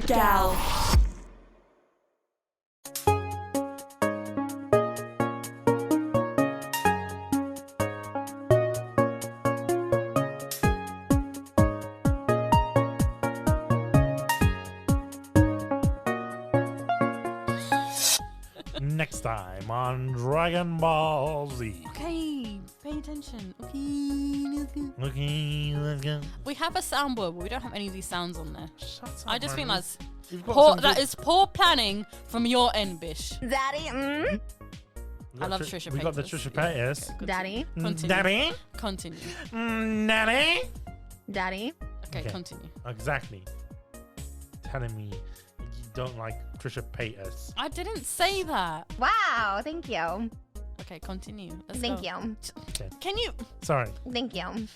Good gal. Next time on Dragon Ball Z. Okay, pay attention. Okay, let's go. We have a soundboard, but we don't have any of these sounds on there. Shut up, I just think man. that's You've got poor. some That good- is poor planning from your end, Bish. Daddy, we've got I love Trisha We got the Paytas. Trisha Paytas. Okay, Daddy, Continue. Daddy? Continue. Daddy? Daddy. Okay, Okay. continue. Exactly. Telling me you don't like Trisha Paytas. I didn't say that. Wow, thank you. Okay, continue. Let's Thank go. you. Can you? Sorry. Thank you.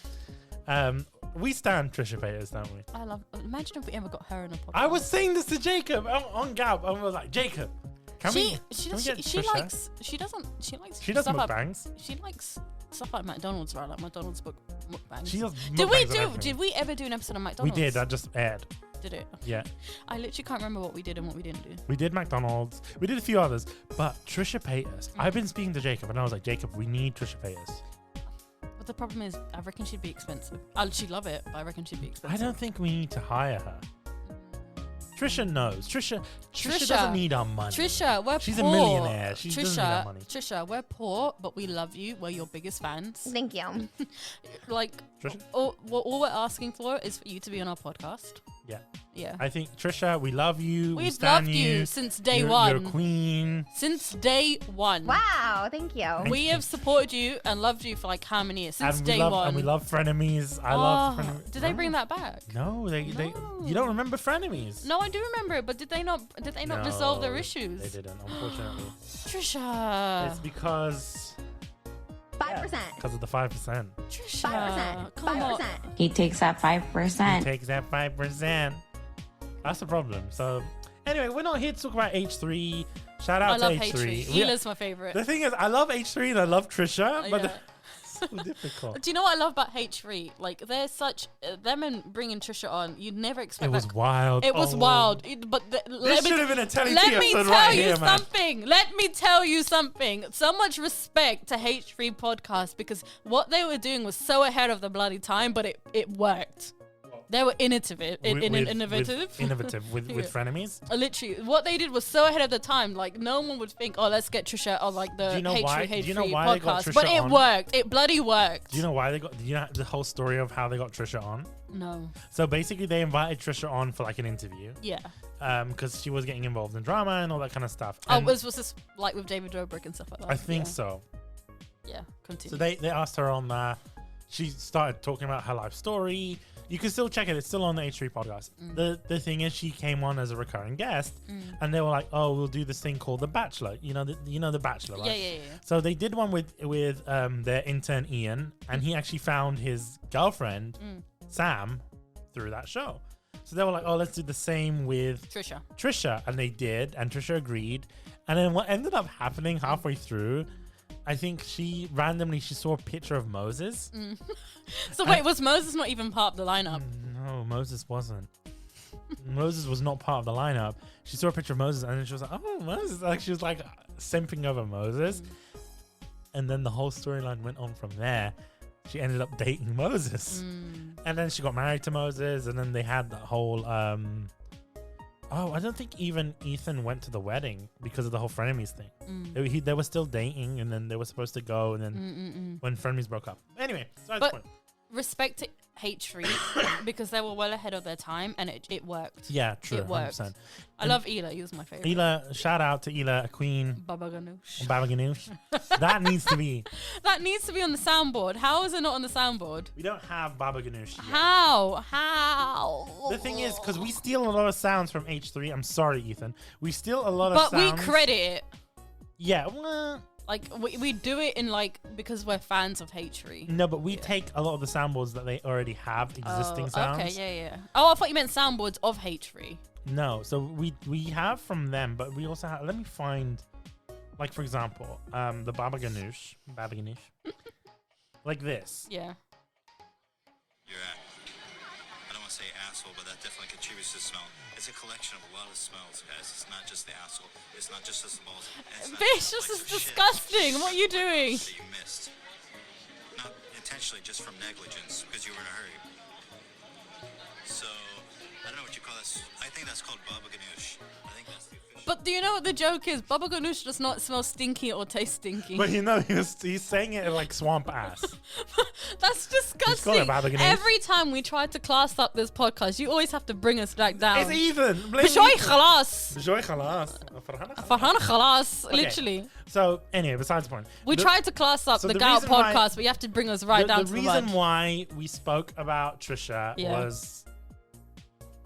We stand Trisha Paytas, don't we? I love. Imagine if we ever got her in a podcast. I was saying this to Jacob on Gab. I was like, Jacob, can we get She Trisha? likes. She doesn't. She likes. She does stuff like- mukbangs. She likes stuff like McDonald's, right? Like McDonald's mukbangs. She does Did we mukbangs and do? everything. Did we ever do an episode of We McDonald's? did. That just aired. Did it? Yeah. I literally can't remember what we did and what we didn't do. We did McDonald's. We did a few others. But Trisha Paytas, I've been speaking to Jacob and I was like, Jacob, we need Trisha Paytas. But the problem is, I reckon she'd be expensive. She'd love it, but I reckon she'd be I expensive. don't think we need to hire her. Trisha knows. Trisha Trisha. doesn't need our money. Trisha, we're She's poor. a millionaire. She doesn't need our money. Trisha, we're poor, but we love you. We're your biggest fans. Thank you. Like, Trisha? all we're asking for is for you to be on our podcast. Yeah. Yeah. I think, Trisha, we love you. we We've stand loved you since day You're one. a queen. Since day one. Wow, thank you. We have supported you and loved you for like how many years? Since and day we love, one. And we love frenemies. I love Oh, frenemies. Did they bring that back? No, they No. you don't remember frenemies. No, I do remember it, but did they not resolve their No, issues? They didn't, unfortunately. Trisha. It's because 5%. of the 5%. Trisha. 5%. Come on. 5%. He takes that He 5%. takes that 5%. That's the problem. So, anyway, we're not here to talk about H3. Shout out I to love H3. H3. Hila's my favorite. The thing is, I love H3 and I love Trisha, but Yeah. it's so difficult. Do you know what I love about H3? Like, they're such them and bringing Trisha on. You'd never expect. It was that. wild. It was Oh. wild. But This should have been a Telly T let me episode tell right you here, man. something. Let me tell you something. So much respect to H3 podcast because what they were doing was so ahead of the bloody time, but it worked. They were innovative. Innovative with Yeah. frenemies. Literally, what they did was so ahead of the time. Like no one would think, oh, let's get Trisha on like the Do you know H3 why? H3 Do you know why they got podcast. Trisha But it on? worked. It bloody worked. Do you know why they got? Do you know the whole story of how they got Trisha on? No. So basically, they invited Trisha on for like an interview, Yeah. because she was getting involved in drama and all that kind of stuff. Oh, And was this like with David Dobrik and stuff like that? I think yeah. so. Yeah. Continue. So they asked her on there. She started talking about her life story. You can still check it. It's still on the H3 podcast. The thing is, she came on as a recurring guest, and they were like, "Oh, we'll do this thing called The Bachelor." You know the Bachelor, right? Yeah. So they did one with their intern Ian, and he actually found his girlfriend Sam through that show. So they were like, "Oh, let's do the same with Trisha. and they did, and Trisha agreed. And then what ended up happening halfway through, I think she randomly saw a picture of Moses. So wait, was Moses not even part of the lineup? No, Moses wasn't. Moses was not part of the lineup. She saw a picture of Moses, and then she was like, "Oh, Moses!" Like she was like simping over Moses, and then the whole storyline went on from there. She ended up dating Moses, and then she got married to Moses, and then they had that whole. Oh, I don't think even Ethan went to the wedding because of the whole frenemies thing. They were still dating, and then they were supposed to go, and then when frenemies broke up. Anyway, so But respect to H3 because they were well ahead of their time and it worked. yeah, true, It worked. 100%. I love Ela. He was my favorite. Ela, shout out to Ela, a queen. Baba Ganoush. Baba Ganoush. That needs to be. That needs to be on the soundboard. How is it not on the soundboard? We don't have Baba Ganoush yet. How? The thing is, because we steal a lot of sounds from H3. I'm sorry, Ethan. We steal a lot of But sounds. we credit it. Yeah, well, Like we do it in like because we're fans of H3. no, but we take a lot of the soundboards that they already have existing sounds. Okay, yeah. Oh, I thought you meant soundboards of H3. No, so we have from them, but we also have. Let me find, like for example, the Baba Ganoush, like this. Yeah. You're at, I don't want to say asshole, but that definitely contributes to the smell. It's a collection of a lot of smells, guys. It's not just the asshole. It's not just the balls. And it's not Bish, just this is the flecks of shit disgusting. What are you doing? that you missed. Not intentionally, just from negligence, because you were in a hurry. So, I don't know what you call this. I think that's called baba ganoush. I think that's the official. But do you know what the joke is? Baba ganoush does not smell stinky or taste stinky. But you know, he's saying it like swamp ass. That's Just call disgusting. it baba ganoush. Every time we try to class up this podcast, you always have to bring us back down. It's even. بشوي خلاص. بشوي خلاص. فرحانة خلاص. Okay. Literally. So anyway, besides the point. We tried to class up so the the Gout reason why- podcast, but you have to bring us right down to the the reason mud. why we spoke about Trisha Yeah. was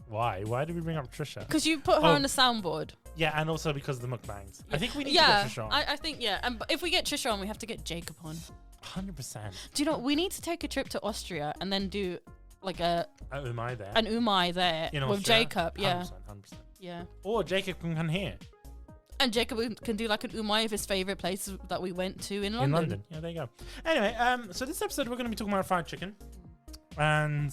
why? Why did we bring up Trisha? Because you put her Oh. on the soundboard. Yeah, and also because of the mukbangs. I think we need Yeah, to get Trisha on. I think, yeah. And if we get Trisha on, we have to get Jacob on. 100%. Do you know, we need to take a trip to Austria and then do like Umai there. an Umai there In with Austria? Jacob. Yeah. 100%. Yeah. Or Jacob can come here And Jacob can do like an Umai of his favorite places that we went to in London. in London. Yeah, there you go. Anyway, so this episode we're going to be talking about fried chicken and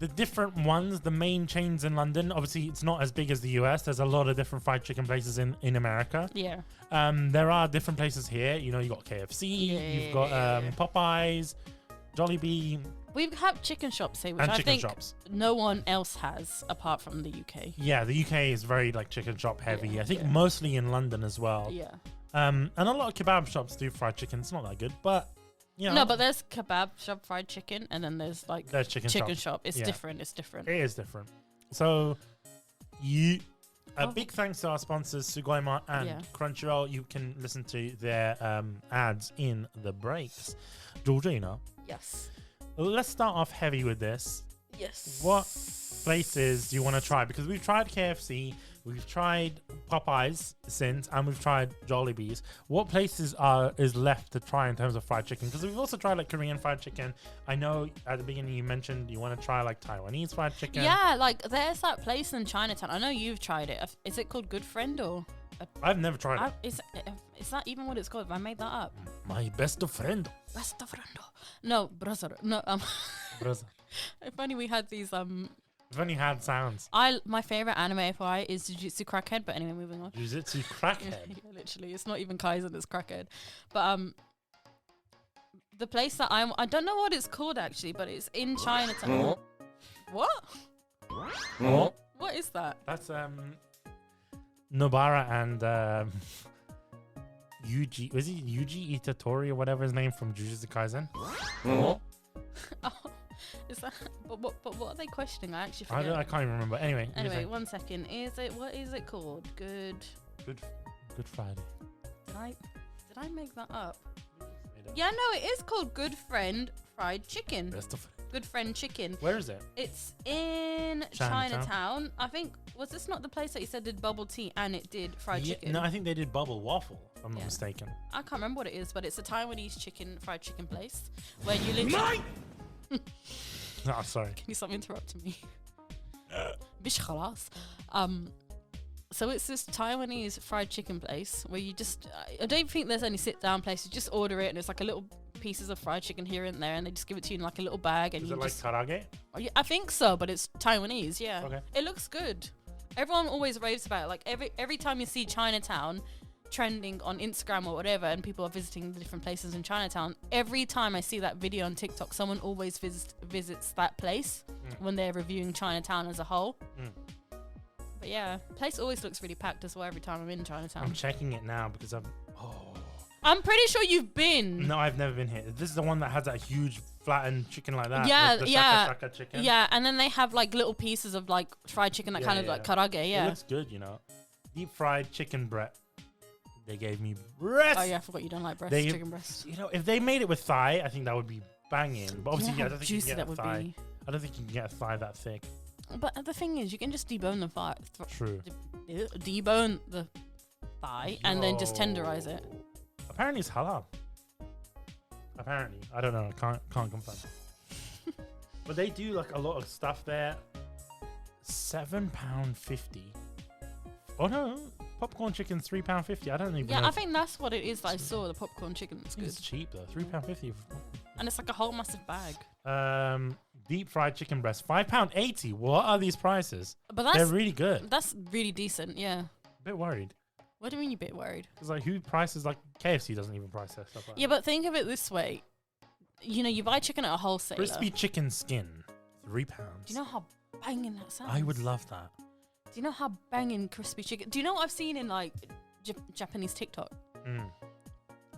the different ones, the main chains in London. Obviously, it's not as big as the US. There's a lot of different fried chicken places in America. Yeah. There are different places here. You know, you got KFC, you've got Popeyes, Jollibee, We have chicken shops here, which and I chicken think shops. no one else has apart from the UK. Yeah, the UK is very like chicken shop heavy. Yeah, I think yeah. mostly in London as well. Yeah. And a lot of kebab shops do fried chicken. It's not that good, but you know, No, but there's kebab shop fried chicken, and then there's like there's chicken shops. shop. It's Yeah. different. It's different. It is different. So, a big thanks to our sponsors, Sugoima and Yeah. Crunchyroll. You can listen to their ads in the breaks. Georgina, Yes. let's start off heavy with this. Yes. What places do you want to try? Because we've tried KFC, we've tried Popeyes since, and we've tried Jollibee's. What places is left to try in terms of fried chicken? Because we've also tried like Korean fried chicken. I know at the beginning you mentioned you want to try like Taiwanese fried chicken. Yeah, like there's that place in Chinatown. I know you've tried it. Is it called Good Friend or? I've never tried it. Is that even what it's called? Have I made that up? My best friend. Best friend. No, brother. No. Brother. If only we had these. I've only had sounds. My favorite anime FYI is Jujutsu Crackhead. But anyway, moving on. Jujutsu Crackhead. Yeah, literally, it's not even Kaizen, it's Crackhead. But the place that I don't know what it's called actually, but it's in Chinatown. What? What? What is that? That's Nobara and Yuji. Was he Yuji Itatori or whatever his name from Jujutsu Kaisen? Oh, is that? But what are they questioning? I actually forget. I can't even remember. Anyway. you Anyway, say. 1 second. What is it called? Good Friday. Did I make that up? Yeah, no, it is called Good Friend Fried Chicken. Best of. Good Friend Chicken. Where is it? It's in Chinatown? Chinatown. I think, was this not the place that you said did bubble tea and it did fried chicken? No, I think they did bubble waffle, if I'm not Yeah. mistaken. I can't remember what it is, but it's a Taiwanese fried chicken place where you literally. Oh, sorry. Can you stop interrupting me? Bish khalas. So it's this Taiwanese fried chicken place where you just, I don't think there's any sit down place. You just order it and it's like a little pieces of fried chicken here and there, and they just give it to you in like a little bag. And Is you it like just, karage? I think so, but it's Taiwanese. Yeah. Okay. It looks good. Everyone always raves about it. Like every time you see Chinatown trending on Instagram or whatever, and people are visiting the different places in Chinatown, every time I see that video on TikTok, someone always visits that place when they're reviewing Chinatown as a whole. But yeah, place always looks really packed as well every time I'm in Chinatown. I'm checking it now because I'm pretty sure you've been. No, I've never been here. This is the one that has that huge flattened chicken like that. Yeah, the yeah, shaka chicken. yeah, and then they have like little pieces of like fried chicken that Yeah, kind of yeah, like yeah. karage. It Yeah. looks good, you know. Deep fried chicken breast. They gave me breast. Oh yeah, I forgot you don't like breast, They- chicken breast. You know, if they made it with thigh, I think that would be banging. But obviously, You know I how don't think you juicy can that get a would thigh. be. I don't think you can get a thigh that thick. But the thing is, you can just debone the thigh, True. debone the thigh, and then just tenderize it. Apparently, it's halal. Apparently, I don't know. Can't confirm. But they do like a lot of stuff there. £7.50. Oh no, popcorn chicken's £3.50. I don't even know. Yeah, I think that's what it is that I saw. The popcorn chicken. It's good, It's cheap though. £3.50. and it's like a whole massive bag. deep fried chicken breast, £5.80. What are these prices? But They're that's really good. that's really decent. Yeah. A bit worried. What do you mean you're a bit worried? Because like who prices like KFC doesn't even price their stuff like Yeah, but think of it this way. You know, you buy chicken at a wholesaler. crispy chicken skin, £3. Do you know how banging that sounds? I would love that. Do you know how banging crispy chicken? Do you know what I've seen in like Japanese TikTok? Mm.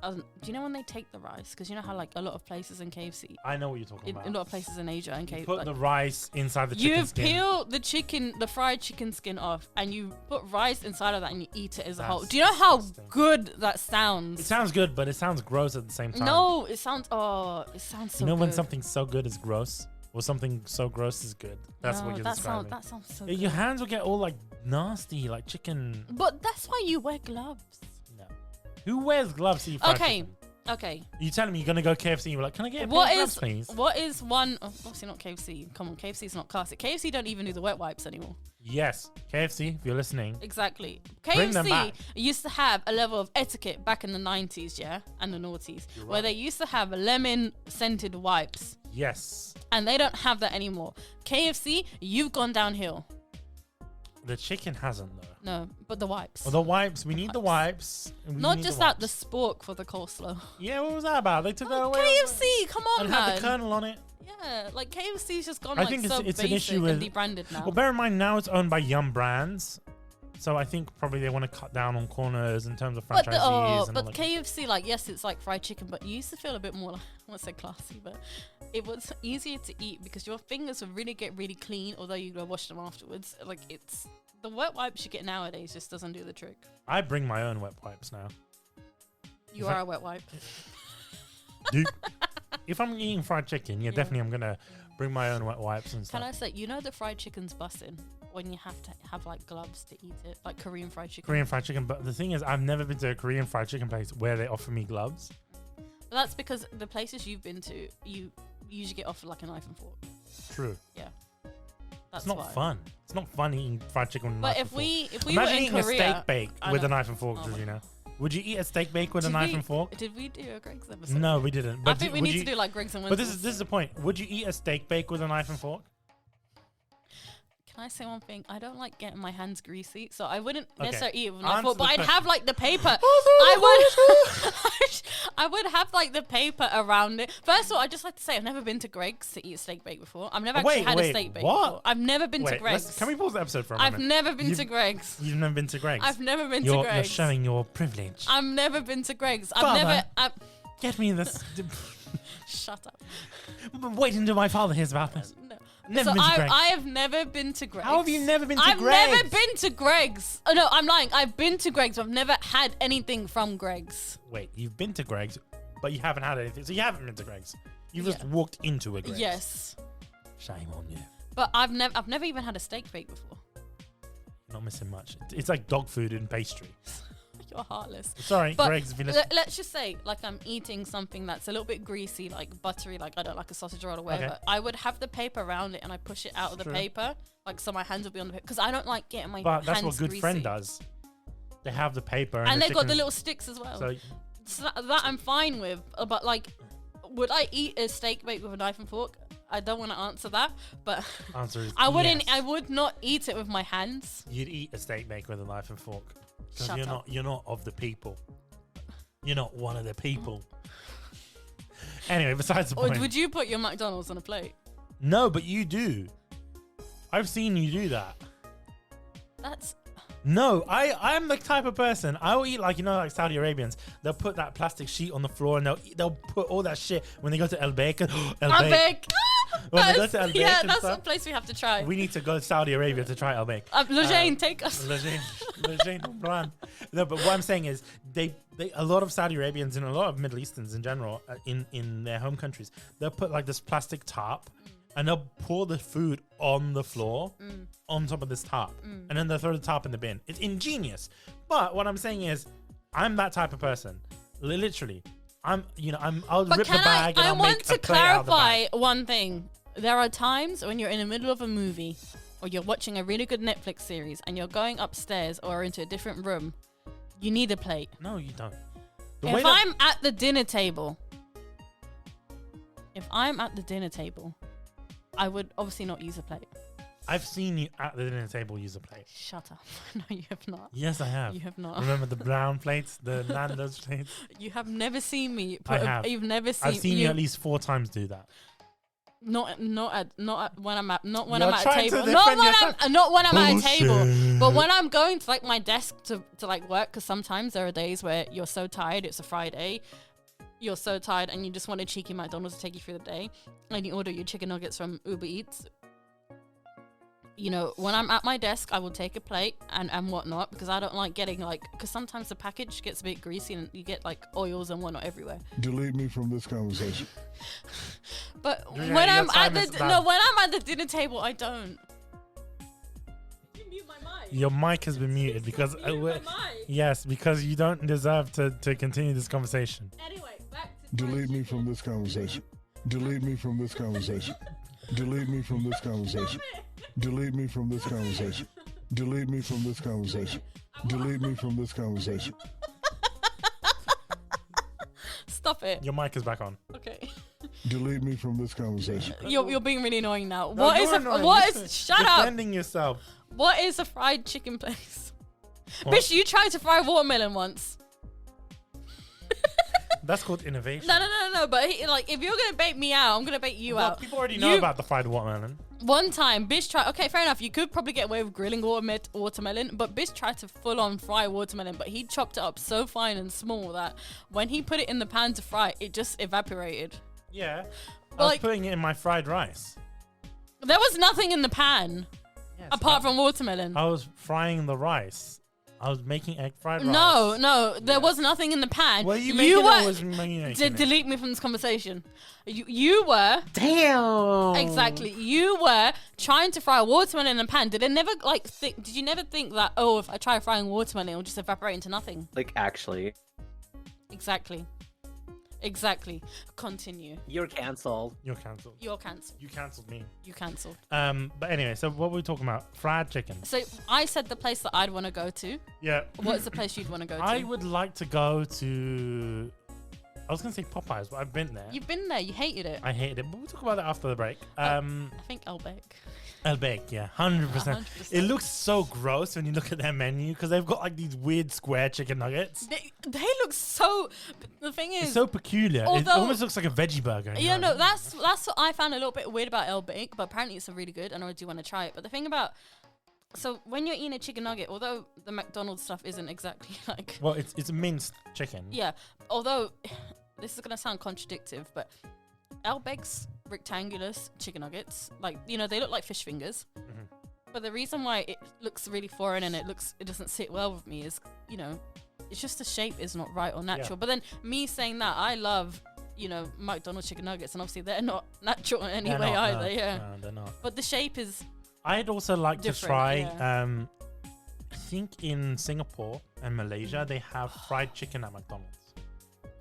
Do you know when they take the rice? Because you know how like a lot of places in KFC, I know what you're talking in about. a lot of places in Asia and You KFC, put like, the rice inside the chicken you skin. peel the fried chicken skin off, and you put rice inside of that, and you eat it as a whole. That's Do you know how disgusting. good that sounds? It sounds good, but it sounds gross at the same time. No, it sounds. Oh, it sounds so. You know when good. something's so good is gross, or something so gross is good. That's No, what you're that describing. That sounds so. Your Good. hands will get all like nasty, like chicken. But that's why you wear gloves. No. Who wears gloves to eat fried Okay. chicken? Okay. You telling me you're gonna go KFC and you're like, can I get a pair What of gloves, is please? what is one? Oh, obviously not KFC. Come on, KFC's not classic. KFC don't even do the wet wipes anymore. Yes, KFC, if you're listening. Exactly. Bring them KFC back. used to have a level of etiquette back in the 90s, yeah, and the noughties, You're where right. they used to have lemon scented wipes, Yes. and they don't have that anymore. KFC, you've gone downhill. The chicken hasn't though. No, but the wipes. Well, the wipes, we need the wipes. and we Not need just the that, the wipes. spork for the coleslaw. Yeah, what was that about? They took that away. KFC, come on, And man. had the kernel on it. Yeah, like KFC's just gone I like think so it's an basic issue and with- debranded now. Well, bear in mind now it's owned by Yum Brands. So I think probably they want to cut down on corners in terms of franchisees. But and all but that. KFC, like, yes, it's like fried chicken, but you used to feel a bit more like, I won't say classy, but it was easier to eat because your fingers would really get really clean, although you go wash them afterwards. Like, it's the wet wipes you get nowadays just doesn't do the trick. I bring my own wet wipes now. You Is are that- a wet wipe. Dude, if I'm eating fried chicken, yeah, Yeah. definitely I'm gonna bring my own wet wipes and Can I stuff. say, you know, the fried chicken's bussin' when you have to have like gloves to eat it, like Korean fried chicken. Korean fried chicken, but the thing is, I've never been to a Korean fried chicken place where they offer me gloves. But that's because the places you've been to, you usually get offered like a knife and fork. True. That's It's not why. fun. It's not fun eating fried chicken with a But knife if and fork. we Imagine were in eating Korea, a steak bake I with a know. knife and fork, Oh my Georgina. Would you eat a steak bake with a knife and fork? Did we do a Greg's episode? No, we didn't. I But think we would need you, to do like Greg's and But Wenzel's. this is the point. Would you eat a steak bake with a knife and fork? Can I say one thing? I don't like getting my hands greasy, so I wouldn't Okay. necessarily eat it with Answer my fork, the but I'd question. have like the paper. I would, I would have like the paper around it. First of all, I just like to say I've never been to Greg's to eat a steak bake before. I've never actually had a steak bake what? before. I've never been to Wait, Greg's. can we pause the episode for a I've moment? never been You've- to Greg's. You've never been to Greg's. I've never been you're, to Greg's. You're showing your privilege. I've never been to Greg's. Father. I've Get me this. shut up. Wait until my father hears about this. No. Never So been to Greg's. I have never been to Greg's. How have you never been to I've Greg's? never been to Greg's. Oh no, I'm lying. I've been to Greg's, but I've never had anything from Greg's. Wait, you've been to Greg's, but you haven't had anything. So you haven't been to Greg's. You've just Yeah. walked into a Greg's. Yes, Shame on you. but I've never even had a steak bake before. Not missing much. It's like dog food and pastry. You're heartless. Sorry, But Greg's. If you listen. let's just say, like, I'm eating something that's a little bit greasy, like buttery, like I don't like a sausage roll or whatever. Okay. I would have the paper around it and I push it out of the True. paper, like so my hands will be on the paper because I don't like getting my But that's hands what Good greasy. Friend does. They have the paper And they got the chicken- little sticks as well. So So that I'm fine with. But like, would I eat a steak bake with a knife and fork? I don't want to answer that, but answer is I wouldn't. yes. I would not eat it with my hands. You'd eat a steak bake with a knife and fork. Because Shut up. you're not of the people. You're not one of the people. Anyway, besides the Or point. would you put your McDonald's on a plate? No, but you do. I've seen you do that. That's No, I'm the type of person. I will eat like Saudi Arabians. They'll put that plastic sheet on the floor and they'll put all that shit when they go to El Bacon. I'm big. When they go to El Bacon Yeah, and that's stuff, a place we have to try. we need to go to Saudi Arabia to try El Bacon. Lejane, take us. Lejane, Bran. No, but what I'm saying is they a lot of Saudi Arabians and a lot of Middle Easterns in general in their home countries, they'll put like this plastic tarp and they'll pour the food on the floor on top of this tarp and then they'll throw the tarp in the bin. It's ingenious. But what I'm saying is I'm that type of person. Literally. I'll But rip the can bag and I I'll want make to a plate out of the bag. clarify one thing. There are times when you're in the middle of a movie or you're watching a really good Netflix series and you're going upstairs or into a different room. You need a plate. No, you don't. The If way that- I'm at the dinner table, I would obviously not use a plate. I've seen you at the dinner table use a plate. Shut up. No, you have not. Yes, I have. You have not. Remember the brown plates, the Nando's plates? You have never seen me. I have. You've never seen. I've seen you at least 4 times do that. Not when I'm at a You're table. trying to Not defend when yourself. not when I'm at a table. Bullshit. But when I'm going to like my desk to like work, because sometimes there are days where you're so tired. It's a Friday. You're so tired and you just want a cheeky McDonald's to take you through the day, and you order your chicken nuggets from Uber Eats. You know, when I'm at my desk, I will take a plate and whatnot, because I don't like getting because sometimes the package gets a bit greasy and you get like oils and whatnot everywhere. Delete me from this conversation. But Yeah, when your I'm time at is the done. when I'm at the dinner table, I don't. You mute my mic. Your mic has been muted because yes, because you don't deserve to continue this conversation. Anyway, back to Delete me from this conversation. Delete me from this conversation. Delete me from this conversation. Delete me from this conversation. Delete me from this conversation. Delete me from this conversation. Stop it. Your mic is back on. Okay. Delete me from this conversation. You're being really annoying now. No, What is you're a annoying. what Listen, is shut up? Defending yourself. What is a fried chicken place? What? Bish, you tried to fry watermelon once. That's called innovation. No. But if you're gonna bait me out, I'm gonna bait you Well, out. people already know about the fried watermelon. One time, Bish tried. Okay, fair enough. You could probably get away with grilling watermelon, but Bish tried to full on fry watermelon. But he chopped it up so fine and small that when he put it in the pan to fry, it just evaporated. Yeah. I was Like- putting it in my fried rice. There was nothing in the pan apart from watermelon. I was frying the rice. I was making egg fried rice. No, there was nothing in the pan. Were you making it or was me making it? Delete me from this conversation. You were Damn. exactly. You were trying to fry a watermelon in a pan. Did you never think that if I try frying watermelon, it'll just evaporate into nothing? Like, actually, Exactly. Continue. you're cancelled. You're cancelled. You're cancelled. You cancelled me. You cancelled. But anyway, so what were we talking about? Fried chicken. So I said the place that I'd want to go to. Yeah. What's the place you'd want to go to? I would like to go to. I was gonna say Popeyes, but I've been there. You've been there. You hated it. I hated it, but we'll talk about that after the break. I think Elbeck. El Bake, yeah, 100%. 100%. It looks so gross when you look at their menu because they've got like these weird square chicken nuggets. They look so. The thing is, It's so peculiar. It Although- almost looks like a veggie burger. you yeah, know? no, that's what I found a little bit weird about El Bake, but apparently it's really good, and I do want to try it. But the thing about, so when you're eating a chicken nugget, although the McDonald's stuff isn't exactly like, Well, it's minced chicken. yeah, although this is gonna sound contradictive, but El Bake's rectangular chicken nuggets, like they look like fish fingers. Mhm. But the reason why it looks really foreign and it doesn't sit well with me is, it's just the shape is not right or natural. Yeah. But then me saying that, I love, McDonald's chicken nuggets, and obviously they're not natural in any They're way not, either. no. Yeah. No, they're not. But the shape is I'd also like to Different, try. yeah. I think in Singapore and Malaysia they have fried chicken at McDonald's.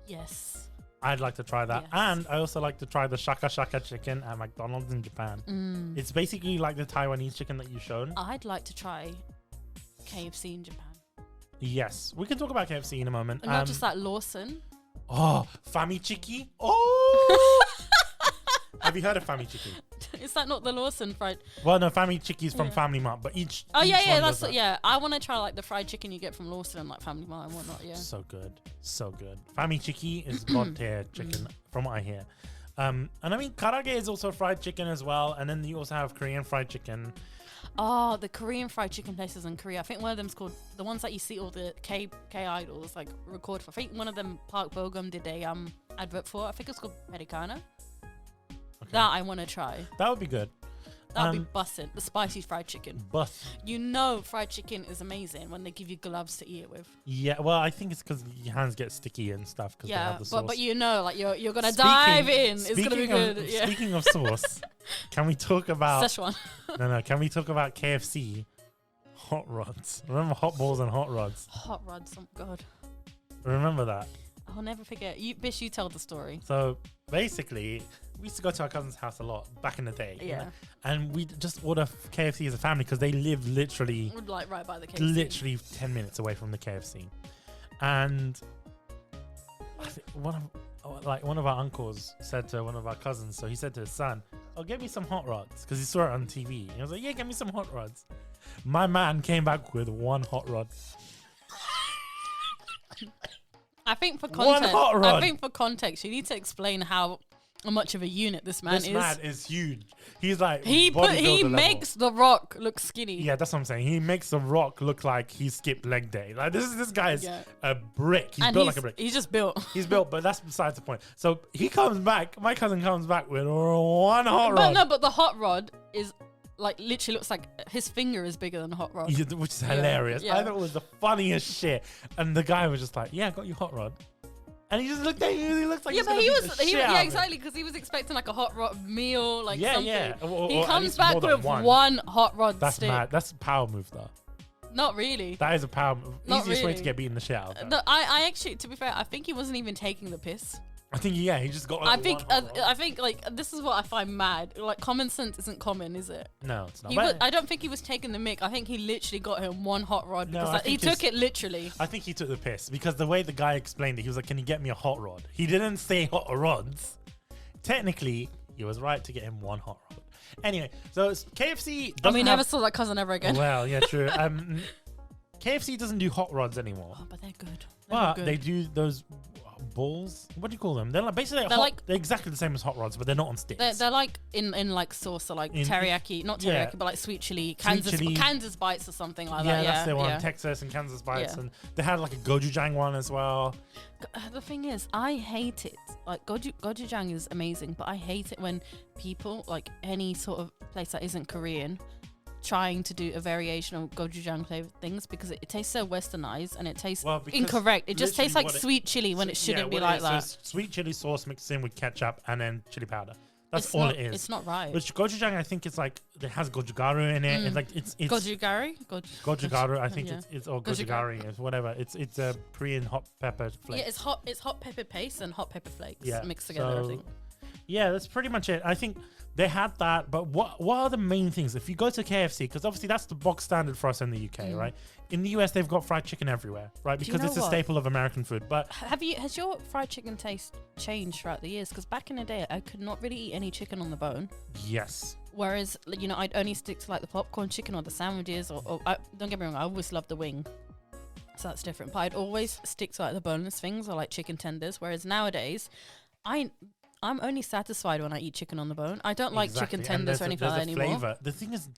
yes. I'd like to try that, Yes. and I also like to try the shaka shaka chicken at McDonald's in Japan. It's basically like the Taiwanese chicken that you've shown. I'd like to try KFC in Japan. Yes, we can talk about KFC in a moment. And not just like Lawson. Oh, Fami Chiki. Oh, have you heard of Fami Chiki? Is that not the Lawson fried? Well, no, Fami Chiki is from Yeah. Family Mart, but each. Oh each yeah, one that's does that. yeah. I want to try like the fried chicken you get from Lawson and like Family Mart and whatnot. Yeah. So good, so good. Fami Chiki is god tier chicken, from what I hear. And I mean, karaage is also fried chicken as well, and then you also have Korean fried chicken. Oh, the Korean fried chicken places in Korea. I think one of them's called the ones that you see all the K idols like record for. I think one of them Park Bogum did a advert for. I think it's called Pericana. Okay. That I want to try. That would be good. That'd be bussin'. The spicy fried chicken. But Fried chicken is amazing when they give you gloves to eat it with. yeah, well, I think it's because your hands get sticky and stuff because they Yeah, have the sauce. but like you're gonna dive in. It's gonna be good. Yeah. Speaking of sauce, can we talk about Szechuan. no? Can we talk about KFC hot rods? Remember hot balls and hot rods? Hot rods. Oh God, Remember that? I'll never forget. Bish, you tell the story. So basically, we used to go to our cousin's house a lot back in the day. you Yeah. know, and we'd just order KFC as a family because they live literally Like right by the KFC. literally 10 minutes away from the KFC. And I think like one of our uncles said to one of our cousins, so he said to his son, "Oh, get me some hot rods," because he saw it on TV. And he was like, "Yeah, get me some hot rods." My man came back with one hot rod. I think for One context, hot rod. I think for context, you need to explain how much of a unit this man This is. man is huge. He's like He bodybuilder level. makes The Rock look skinny. Yeah, that's what I'm saying. He makes The Rock look like he skipped leg day. Like this guy is Yeah. a brick. He's and built like a brick. He's just built. He's built, but that's besides the point. So he comes back. My cousin comes back with one hot But rod. no, but the hot rod is like literally looks like his finger is bigger than the hot rod. Yeah, which is hilarious. yeah. I thought it was the funniest shit. And the guy was just like, "Yeah, I got you hot rod." And he just looked at you. He looks like Yeah, he's but gonna he beat was, the he, shit out yeah, of him. exactly, because he was expecting like a hot rod meal, like Yeah, something. yeah. Or He at comes least back more than with one. one hot rod That's stick. mad. That's a power move, though. Not really. That is a power move. Not Easiest way to really. get beaten the shit out of. Him. No, I actually, to be fair, I think he wasn't even taking the piss. I think he just got. I Like, think, one hot rod. I think, like this is what I find mad. Like common sense isn't common, is it? No, it's not. He But I don't think he was taking the mick. I think he literally got him one hot rod No, because I like, he think his- took it literally. I think he took the piss because the way the guy explained it, he was like, "Can you get me a hot rod?" He didn't say hot rods. Technically, he was right to get him one hot rod. Anyway, so KFC. And Doesn't we have, never saw that cousin ever again. Well, yeah, true. KFC doesn't do hot rods anymore, Oh, but they're good. but good. they do those balls. What do you call them? They're like basically They're hot, like- they're exactly the same as hot rods, but they're not on sticks. They're like in like sauce, so like In- teriyaki, not yeah. teriyaki, but like sweet chili, chili. Kansas bites or something like yeah, that. that's the one. yeah. Texas and Kansas bites, Yeah. and they had like a gochujang one as well. The thing is, I hate it. Like gochujang is amazing, but I hate it when people, like any sort of place that isn't Korean, trying to do a variation of gochujang flavored things because it tastes so westernized and it tastes Well, because incorrect. It just literally tastes like what it- sweet chili when it shouldn't be what like it is, so that. it's sweet chili sauce mixed in with ketchup and then chili powder. That's It's all not, it is. It's not right. Which gochujang, I think it's like it has gochugaru in it. It's like it's Gojugari? gochugaru. I think Yeah. it's or Gochugaru. gochugari, it's whatever. It's a Korean hot pepper flake. Yeah, it's hot pepper paste and hot pepper flakes Yeah, mixed together. I so- think. Yeah, that's pretty much it. I think they had that, but what are the main things? If you go to KFC, because obviously that's the box standard for us in the UK, right? In the US, they've got fried chicken everywhere, right? Do you Because know it's a what? staple of American food. But Has your fried chicken taste changed throughout the years? Because back in the day, I could not really eat any chicken on the bone. yes, Whereas, you know, I'd only stick to like the popcorn chicken or the sandwiches, or don't get me wrong, I always loved the wing, so that's different. But I'd always stick to like the boneless things or like chicken tenders. Whereas nowadays, I'm only satisfied when I eat chicken on the bone. I don't like exactly. chicken And tenders or anything like that there's a anymore. flavor. The thing is,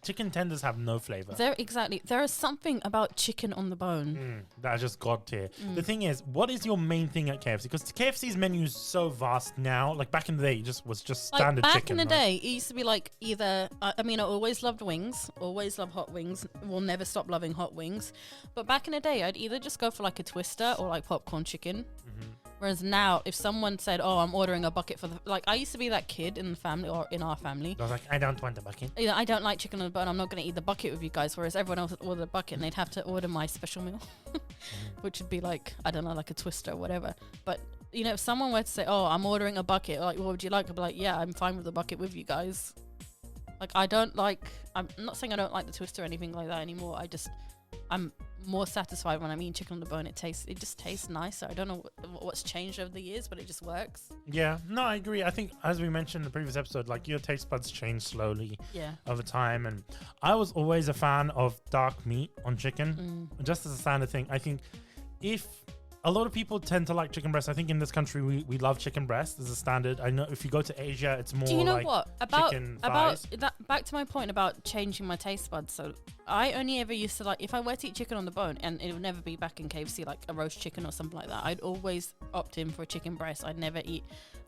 chicken tenders have no flavor. There is something about chicken on the bone. That is just god tier. The thing is, what is your main thing at KFC? Because KFC's menu is so vast now. Like back in the day, it was just Like standard back chicken. in the right? day, it used to be like either. I mean, I always loved wings. Always love hot wings. Will never stop loving hot wings. But back in the day, I'd either just go for like a twister or like popcorn chicken. Whereas now, if someone said, "Oh, I'm ordering a bucket for the," like I used to be that kid in the family or in our family. I was like, I don't want a bucket. You know, I don't like chicken on the bone. I'm not going to eat the bucket with you guys. Whereas everyone else would order a bucket and they'd have to order my special meal, which would be like, I don't know, like a twister or whatever. But, you know, if someone were to say, "Oh, I'm ordering a bucket," like, what would you like? I'd be like, yeah, I'm fine with the bucket with you guys. Like, I'm not saying I don't like the twister or anything like that anymore. I'm more satisfied when I'm eating chicken on the bone. It just tastes nicer. I don't know what's changed over the years, but it just works. Yeah, no, I agree. I think, as we mentioned in the previous episode, like your taste buds change slowly Yeah. over time. And I was always a fan of dark meat on chicken, just as a standard thing. I think if a lot of people tend to like chicken breast, I think in this country we love chicken breast as a standard. I know if you go to Asia, it's more. Do you know like what about chicken about thighs. that? Back to my point about changing my taste buds. So I only ever used to like if I were to eat chicken on the bone, and it would never be back in KFC like a roast chicken or something like that. I'd always opt in for a chicken breast. I'd never eat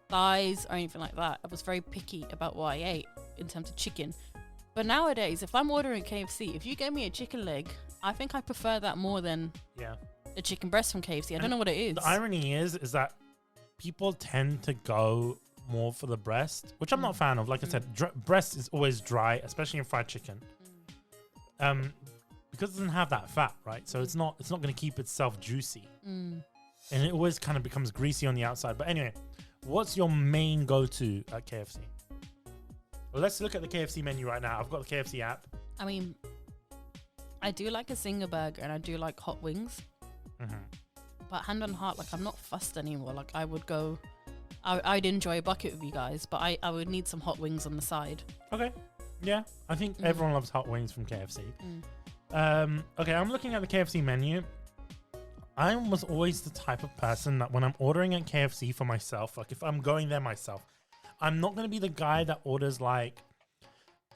thighs or anything like that. I was very picky about what I ate in terms of chicken. But nowadays, if I'm ordering KFC, if you gave me a chicken leg, I think I prefer that more than Yeah. a chicken breast from KFC. I don't And know what it is. The irony is that people tend to go more for the breast, which I'm not a fan of. Like I said, breast is always dry, especially in fried chicken. Because it doesn't have that fat, right? So it's not going to keep itself juicy, and it always kind of becomes greasy on the outside. But anyway, what's your main go-to at KFC? Well, let's look at the KFC menu right now. I've got the KFC app. I mean, I do like a Zinger burger and I do like hot wings. But hand on heart, like I'm not fussed anymore. Like I would go, I'd enjoy a bucket with you guys, but I would need some hot wings on the side. Okay. Yeah, I think everyone loves hot wings from KFC. Okay, I'm looking at the KFC menu. I was always the type of person that when I'm ordering at KFC for myself, like if I'm going there myself, I'm not going to be the guy that orders like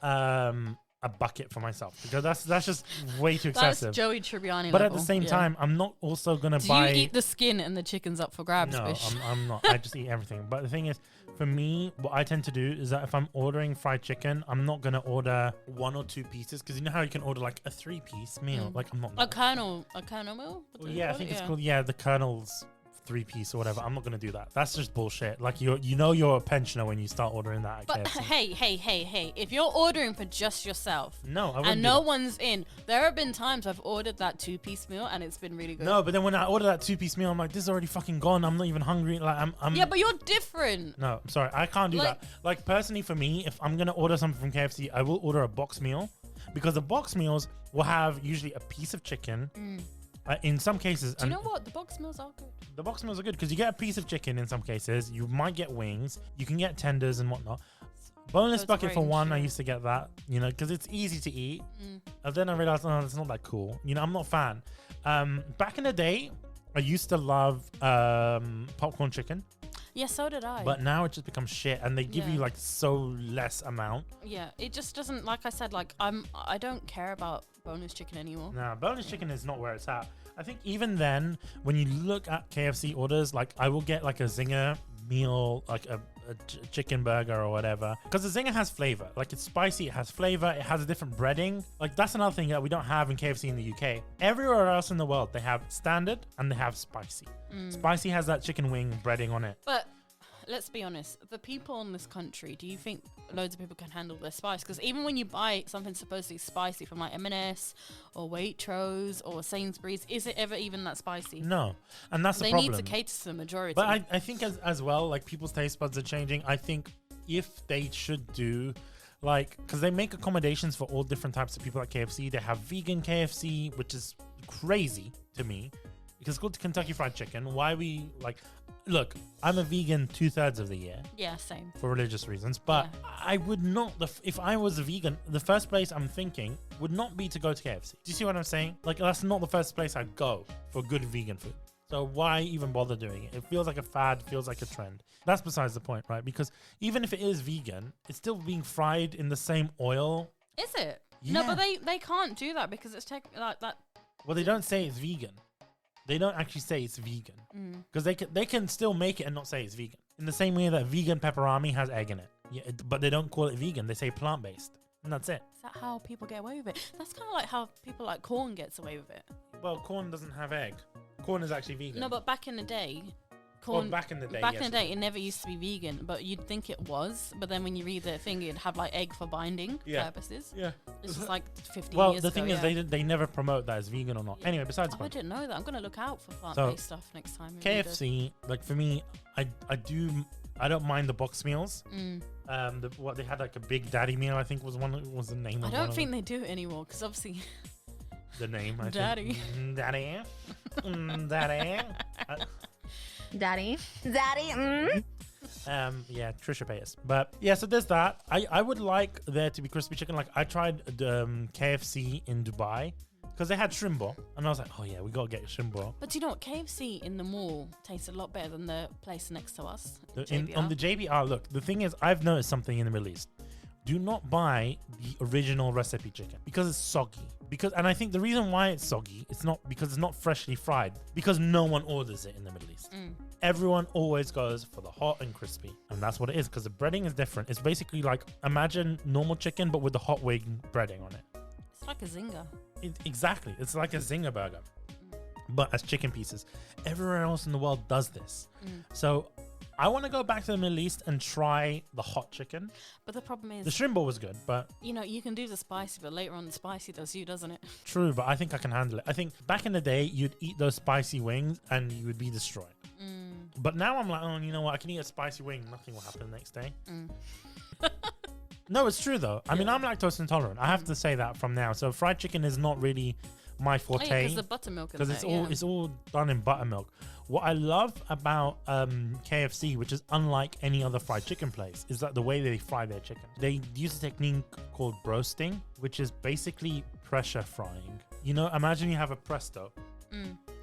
a bucket for myself, because that's just way too excessive. That's Joey Tribbiani But level. at the same time, I'm not also going to Do buy... you eat the skin and the chicken's up for grabs, No, Bish? I'm not. I just eat everything. But the thing is, for me, what I tend to do is that if I'm ordering fried chicken, I'm not going to order 1 or 2 pieces, because you know how you can order like a 3-piece meal? Like I'm not... A kernel meal? Well, yeah, I think it's called, the Colonel's 3-piece or whatever. I'm not going to do that. That's just bullshit. Like you're a pensioner when you start ordering that at But KFC. hey, if you're ordering for just yourself No, I wouldn't and do no that. one's in, there have been times I've ordered that 2-piece meal and it's been really good. No, but then when I order that 2-piece meal, I'm like, this is already fucking gone. I'm not even hungry. Like I'm Yeah, but you're different. No, I'm sorry. I can't do Like- that. Like personally for me, if I'm going to order something from KFC, I will order a box meal, because the box meals will have usually a piece of chicken. In some cases, Do you know what? The box meals are good. the box meals are good because you get a piece of chicken in some cases. You might get wings. You can get tenders and whatnot. Boneless it's bucket for range, one. I yeah. used to get that, because it's easy to eat. And then I realized, oh, it's not that cool. I'm not a fan. Back in the day, I used to love popcorn chicken, Yeah, so did I. but now it just becomes shit, and they give you Yeah. like so less amount. yeah, it just doesn't. Like I said, like I don't care about boneless chicken anymore. Nah, boneless chicken is not where it's at. I think even then, when you look at KFC orders, like I will get like a zinger meal, like a chicken burger or whatever, because the zinger has flavor. Like it's spicy, it has flavor, it has a different breading. Like that's another thing that we don't have in KFC in the UK. Everywhere else in the world, they have standard and they have spicy. Spicy has that chicken wing breading on it. But let's be honest, the people in this country, do you think loads of people can handle their spice? Because even when you buy something supposedly spicy from like M&S or Waitrose or Sainsbury's, is it ever even that spicy? No, and that's the They problem. need to cater to the majority. But I think as well, like people's taste buds are changing. I think if they should do, like, because they make accommodations for all different types of people at KFC. They have vegan KFC, which is crazy to me, because it's called Kentucky Fried Chicken. Why we like... Look, I'm a vegan 2/3 of the year Yeah, same. for religious reasons, but I would not, if I was a vegan, the first place I'm thinking would not be to go to KFC. Do you see what I'm saying? Like, that's not the first place I'd go for good vegan food. So why even bother doing it? It feels like a fad, feels like a trend. That's besides the point, right? Because even if it is vegan, it's still being fried in the same oil. Is it? No, Yeah. but they can't do that because it's like that. Well, they don't say it's vegan. They don't actually say it's vegan, because they can still make it and not say it's vegan. In the same way that vegan pepperami has egg in it, but they don't call it vegan. They say plant-based, and that's it. Is that how people get away with it? That's kind of like how people like corn gets away with it. Well, corn doesn't have egg. Corn is actually vegan. No, but back in the day, Well, corn. back in the day, Back yes, in the it day, it never used to be vegan, but you'd think it was. But then when you read the thing, it'd have like egg for binding Yeah. purposes. Yeah. This is like 50 Well, years the ago. thing is, yeah. they never promote that as vegan or not. Anyway, besides the Oh, I point. didn't know that. I'm gonna look out for plant-based stuff next time. maybe the- KFC, like for me, I don't mind the box meals. What they had, like a Big Daddy meal, I think was the name. I of don't one of think they do it anymore because obviously the name. I Daddy. Think. Daddy, Daddy. Daddy. Daddy. Yeah, Trisha Paytas. But yeah, so there's that. I would like there to be crispy chicken. Like I tried KFC in Dubai because they had shrimbo, and I was like, oh yeah, we gotta get shrimbo. But do you know what? KFC in the mall tastes a lot better than the place next to us. On the JBR, look, the thing is, I've noticed something in the Middle East. Do not buy the original recipe chicken because it's soggy. And I think the reason why it's soggy, it's not because it's not freshly fried, because no one orders it in the Middle East. Everyone always goes for the hot and crispy, and that's what it is, because the breading is different. It's basically like, imagine normal chicken but with the hot wing breading on it. It's like a zinger. Exactly, it's like a zinger burger, but as chicken pieces. Everywhere else in the world does this. So I want to go back to the Middle East and try the hot chicken. But the problem is, The shrimbo was good, but you can do the spicy, but later on the spicy does you, doesn't it? true, but I think I can handle it. I think back in the day, you'd eat those spicy wings and you would be destroyed. But now I'm like, oh, you know what? I can eat a spicy wing. Nothing will happen the next day. No, it's true though. I mean, I'm lactose intolerant. I have to say that from now. So fried chicken is not really my Oh, forte. yeah, because the buttermilk. Because it's all done in buttermilk. What I love about KFC, which is unlike any other fried chicken place, is that the way they fry their chicken. They use a technique called broasting, which is basically pressure frying. You know, imagine you have a Presto.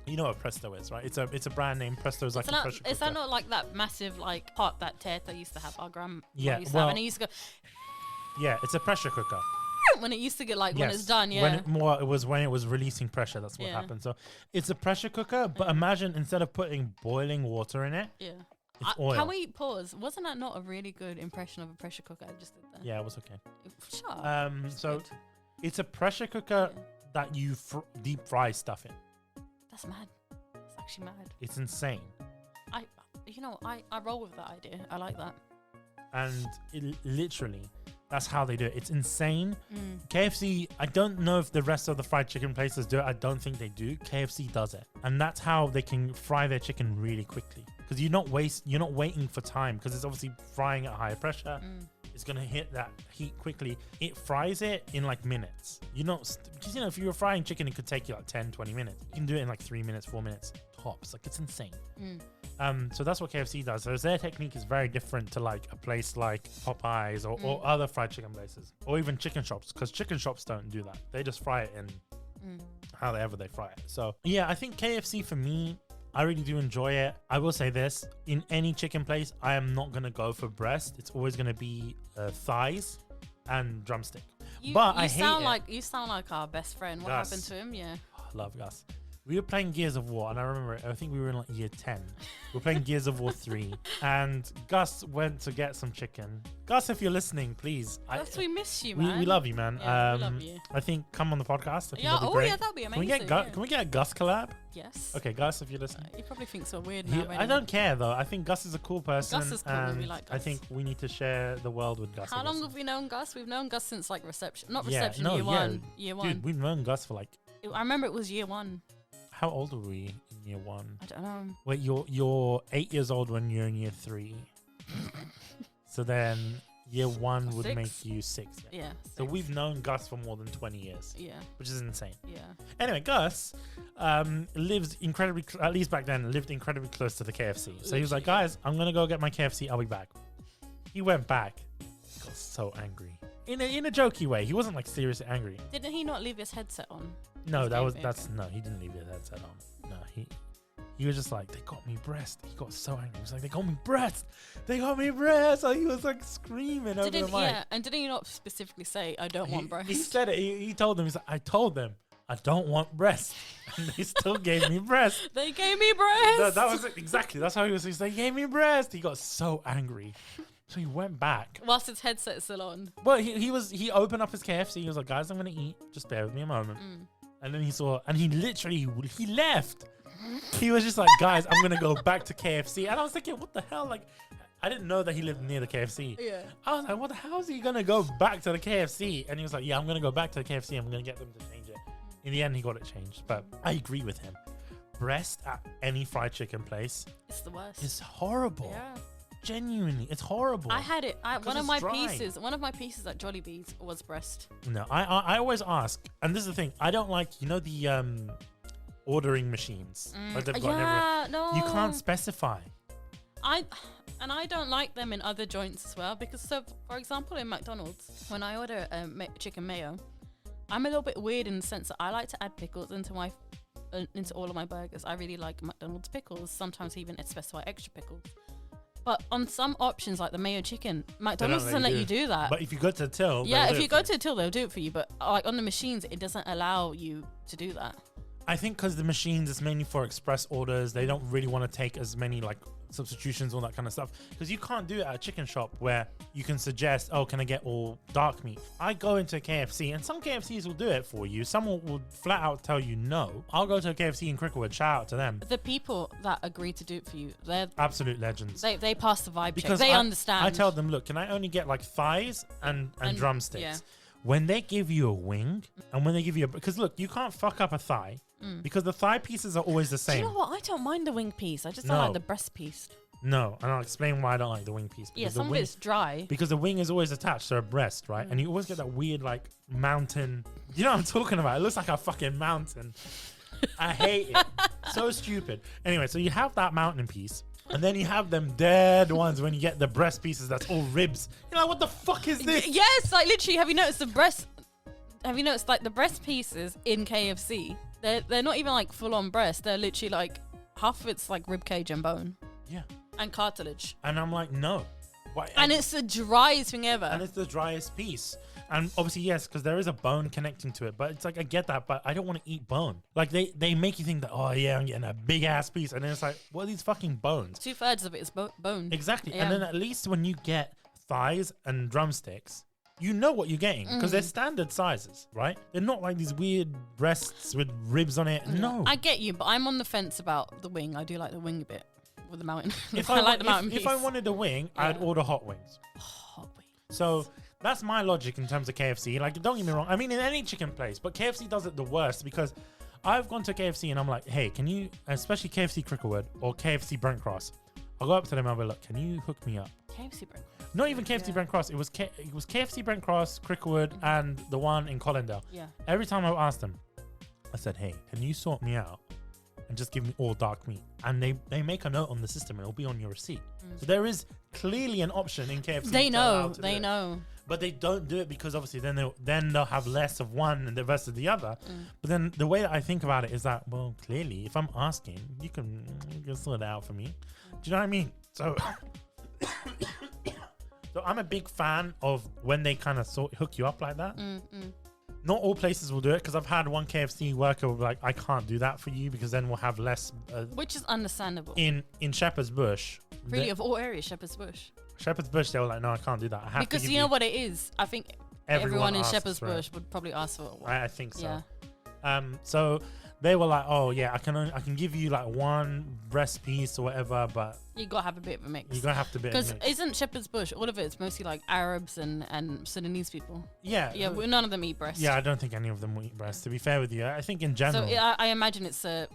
You know what Presto is, right? It's a brand name. Presto is like a pressure cooker. Is that not like that massive like pot that Teta used to have? Our grandma used to well, have, and it used to go. Yeah, it's a pressure cooker. When it used to get like when it's done, yeah. It was when it was releasing pressure. That's what happened. So it's a pressure cooker, but imagine instead of putting boiling water in it, it's oil. Can we pause? Wasn't that not a really good impression of a pressure cooker I just did there? Yeah, it was okay. Shut up. So good. it's a pressure cooker that you deep fry stuff in. That's mad. That's actually mad. It's insane. I roll with that idea. I like that. And it literally, that's how they do it. It's insane. KFC, I don't know if the rest of the fried chicken places do it. I don't think they do. KFC does it. And that's how they can fry their chicken really quickly. Because you're not waiting for time, because it's obviously frying at higher pressure. It's going to hit that heat quickly. It fries it in like minutes. Because if you were frying chicken, it could take you like 10, 20 minutes. You can do it in like 3 minutes, 4 minutes tops. Like, it's insane. So that's what KFC does. So their technique is very different to like a place like Popeyes or other fried chicken places, or even chicken shops, because chicken shops don't do that. They just fry it in however they fry it. So yeah, I think KFC for me, I really do enjoy it. I will say this, in any chicken place, I am not going to go for breast. It's always going to be thighs and drumstick. I hate you sound like our best friend. What Gus. happened to him? Yeah. I love Gus. We were playing Gears of War, and I remember, I think we were in like year 10. We were playing Gears of War 3, and Gus went to get some chicken. Gus, if you're listening, please. Gus, we miss you, man. We love you, man. Yeah, we love you. I think come on the podcast. I think Yeah, that'd be great. yeah, that'd be amazing. Can we get a Gus collab? Yes. Okay, Gus, if you're listening. He probably thinks we're weird now. I don't care, though. I think Gus is a cool person. Gus is cool, and we like I Gus. think we need to share the world with Gus. How long have we known Gus? We've known Gus since like reception. Not Yeah, reception, no, year yeah. one. Year one. Dude, we've known Gus for like... I remember it was year one. How old were we in year 1? I don't know. Wait, you're 8 years old when you're in year 3. So then year 1 would 6? make you 6. Yeah. Yeah. So 6. we've known Gus for more than 20 years. Yeah. Which is insane. Yeah. Anyway, Gus lives incredibly, at least back then, lived incredibly close to the KFC. So he was like, guys, I'm going to go get my KFC. I'll be back. He went back. He got so angry. In a jokey way. He wasn't like seriously angry. Didn't he not leave his headset on? No, His he didn't leave his headset on. No, he was just like, they got me breast. He got so angry. He was like, they got me breast. They got me breast. So he was like screaming over the mic. Yeah, and didn't he not specifically say, I don't want breast? He said it. He told them, he's like, I told them I don't want breast. And they still gave me breast. They gave me breast. That was it. Exactly. That's how he was. He's like, they gave me breast. He got so angry. So he went back. Whilst his headset's still on. Well, he opened up his KFC. He was like, guys, I'm going to eat. Just bear with me a moment. And then he literally left. He was just like, guys, I'm going to go back to KFC. And I was thinking, what the hell? Like, I didn't know that he lived near the KFC. Yeah. I was like, what the hell is he going to go back to the KFC? And he was like, yeah, I'm going to go back to the KFC. I'm going to get them to change it. In the end, he got it changed. But I agree with him. Breast at any fried chicken place. It's the worst. It's horrible. Yeah. Genuinely, it's horrible. I had it. One of it's my dry. pieces at Jollibee's was breast. No, I always ask, and this is the thing. I don't like, the ordering machines. Like they've got Yeah, no. You can't specify. I don't like them in other joints as well because, so for example, in McDonald's, when I order chicken mayo, I'm a little bit weird in the sense that I like to add pickles into all of my burgers. I really like McDonald's pickles. Sometimes even specify extra pickles. But on some options like the mayo chicken, McDonald's doesn't let you do that. But if you go to the till, yeah, if you go to the till, they'll do it for you. But like on the machines, it doesn't allow you to do that. I think because the machines is mainly for express orders, they don't really want to take as many like substitutions, all that kind of stuff. Because you can't do it at a chicken shop where you can suggest, oh, can I get all dark meat? I go into a KFC and some KFCs will do it for you. Some will flat out tell you no. I'll go to a KFC in Cricklewood, shout out to them. The people that agree to do it for you, they're absolute legends. They pass the vibe because check. They understand. I tell them, look, can I only get like thighs and drumsticks? Yeah. When they give you a wing and when they give you because look, you can't fuck up a thigh because the thigh pieces are always the same. Do you know what? I don't mind the wing piece. I just don't like the breast piece. No, and I'll explain why I don't like the wing piece. Yeah, because some of it's dry. Because the wing is always attached to a breast, right? And you always get that weird, like, mountain. You know what I'm talking about? It looks like a fucking mountain. I hate it. So stupid. Anyway, so you have that mountain piece. And then you have them dead ones when you get the breast pieces that's all ribs. You're like, what the fuck is this? Yes, like literally, have you noticed the breast? Have you noticed like the breast pieces in KFC? They're not even like full on breast. They're literally like half of it's like rib cage and bone. Yeah. And cartilage. And I'm like, no. Why? And it's the driest thing ever. And it's the driest piece. And obviously, yes, because there is a bone connecting to it. But it's like, I get that, but I don't want to eat bone. Like, they make you think that, oh, yeah, I'm getting a big-ass piece. And then it's like, what are these fucking bones? 2/3 of it is bone. Exactly. Yeah. And then at least when you get thighs and drumsticks, you know what you're getting. Because they're standard sizes, right? They're not like these weird breasts with ribs on it. No. I get you, but I'm on the fence about the wing. I do like the wing a bit with the mountain. If I like the mountain piece. If I wanted a wing, I'd order hot wings. Hot wings. So that's my logic in terms of KFC. Like, don't get me wrong. I mean, in any chicken place, but KFC does it the worst because I've gone to KFC and I'm like, hey, can you, especially KFC Cricklewood or KFC Brent Cross, I'll go up to them and I'll be like, can you hook me up? KFC Brent Cross. Not even KFC Brent Cross. It was KFC Brent Cross, Cricklewood, and the one in Collindale. Yeah. Every time I asked them, I said, hey, can you sort me out and just give me all dark meat? And they make a note on the system. It'll be on your receipt. So there is clearly an option in KFC. They know. to They do it. know. But they don't do it because obviously then they'll have less of one and the rest of the other. But then the way that I think about it is that, well, clearly, if I'm asking, you can sort it out for me. Do you know what I mean? So, so I'm a big fan of when they kind of hook you up like that. Not all places will do it because I've had one KFC worker like, I can't do that for you because then we'll have less. Which is understandable. In Shepherd's Bush. Really, of all areas, Shepherd's Bush. Shepherd's Bush, they were like, no, I can't do that. I have Because to give you know what it is? I think everyone in asks Shepherd's for it. Bush would probably ask for it. I think so. Yeah. So they were like, oh yeah, I can give you like one breast piece or whatever, but You gotta have a bit of a mix. you're gonna have to bit of Because a mix. isn't Shepherd's Bush, all of it is mostly like Arabs and Sudanese people. Yeah. Yeah, none of them eat breast. Yeah, I don't think any of them will eat breast. To be fair with you, I think in general. So I imagine it's a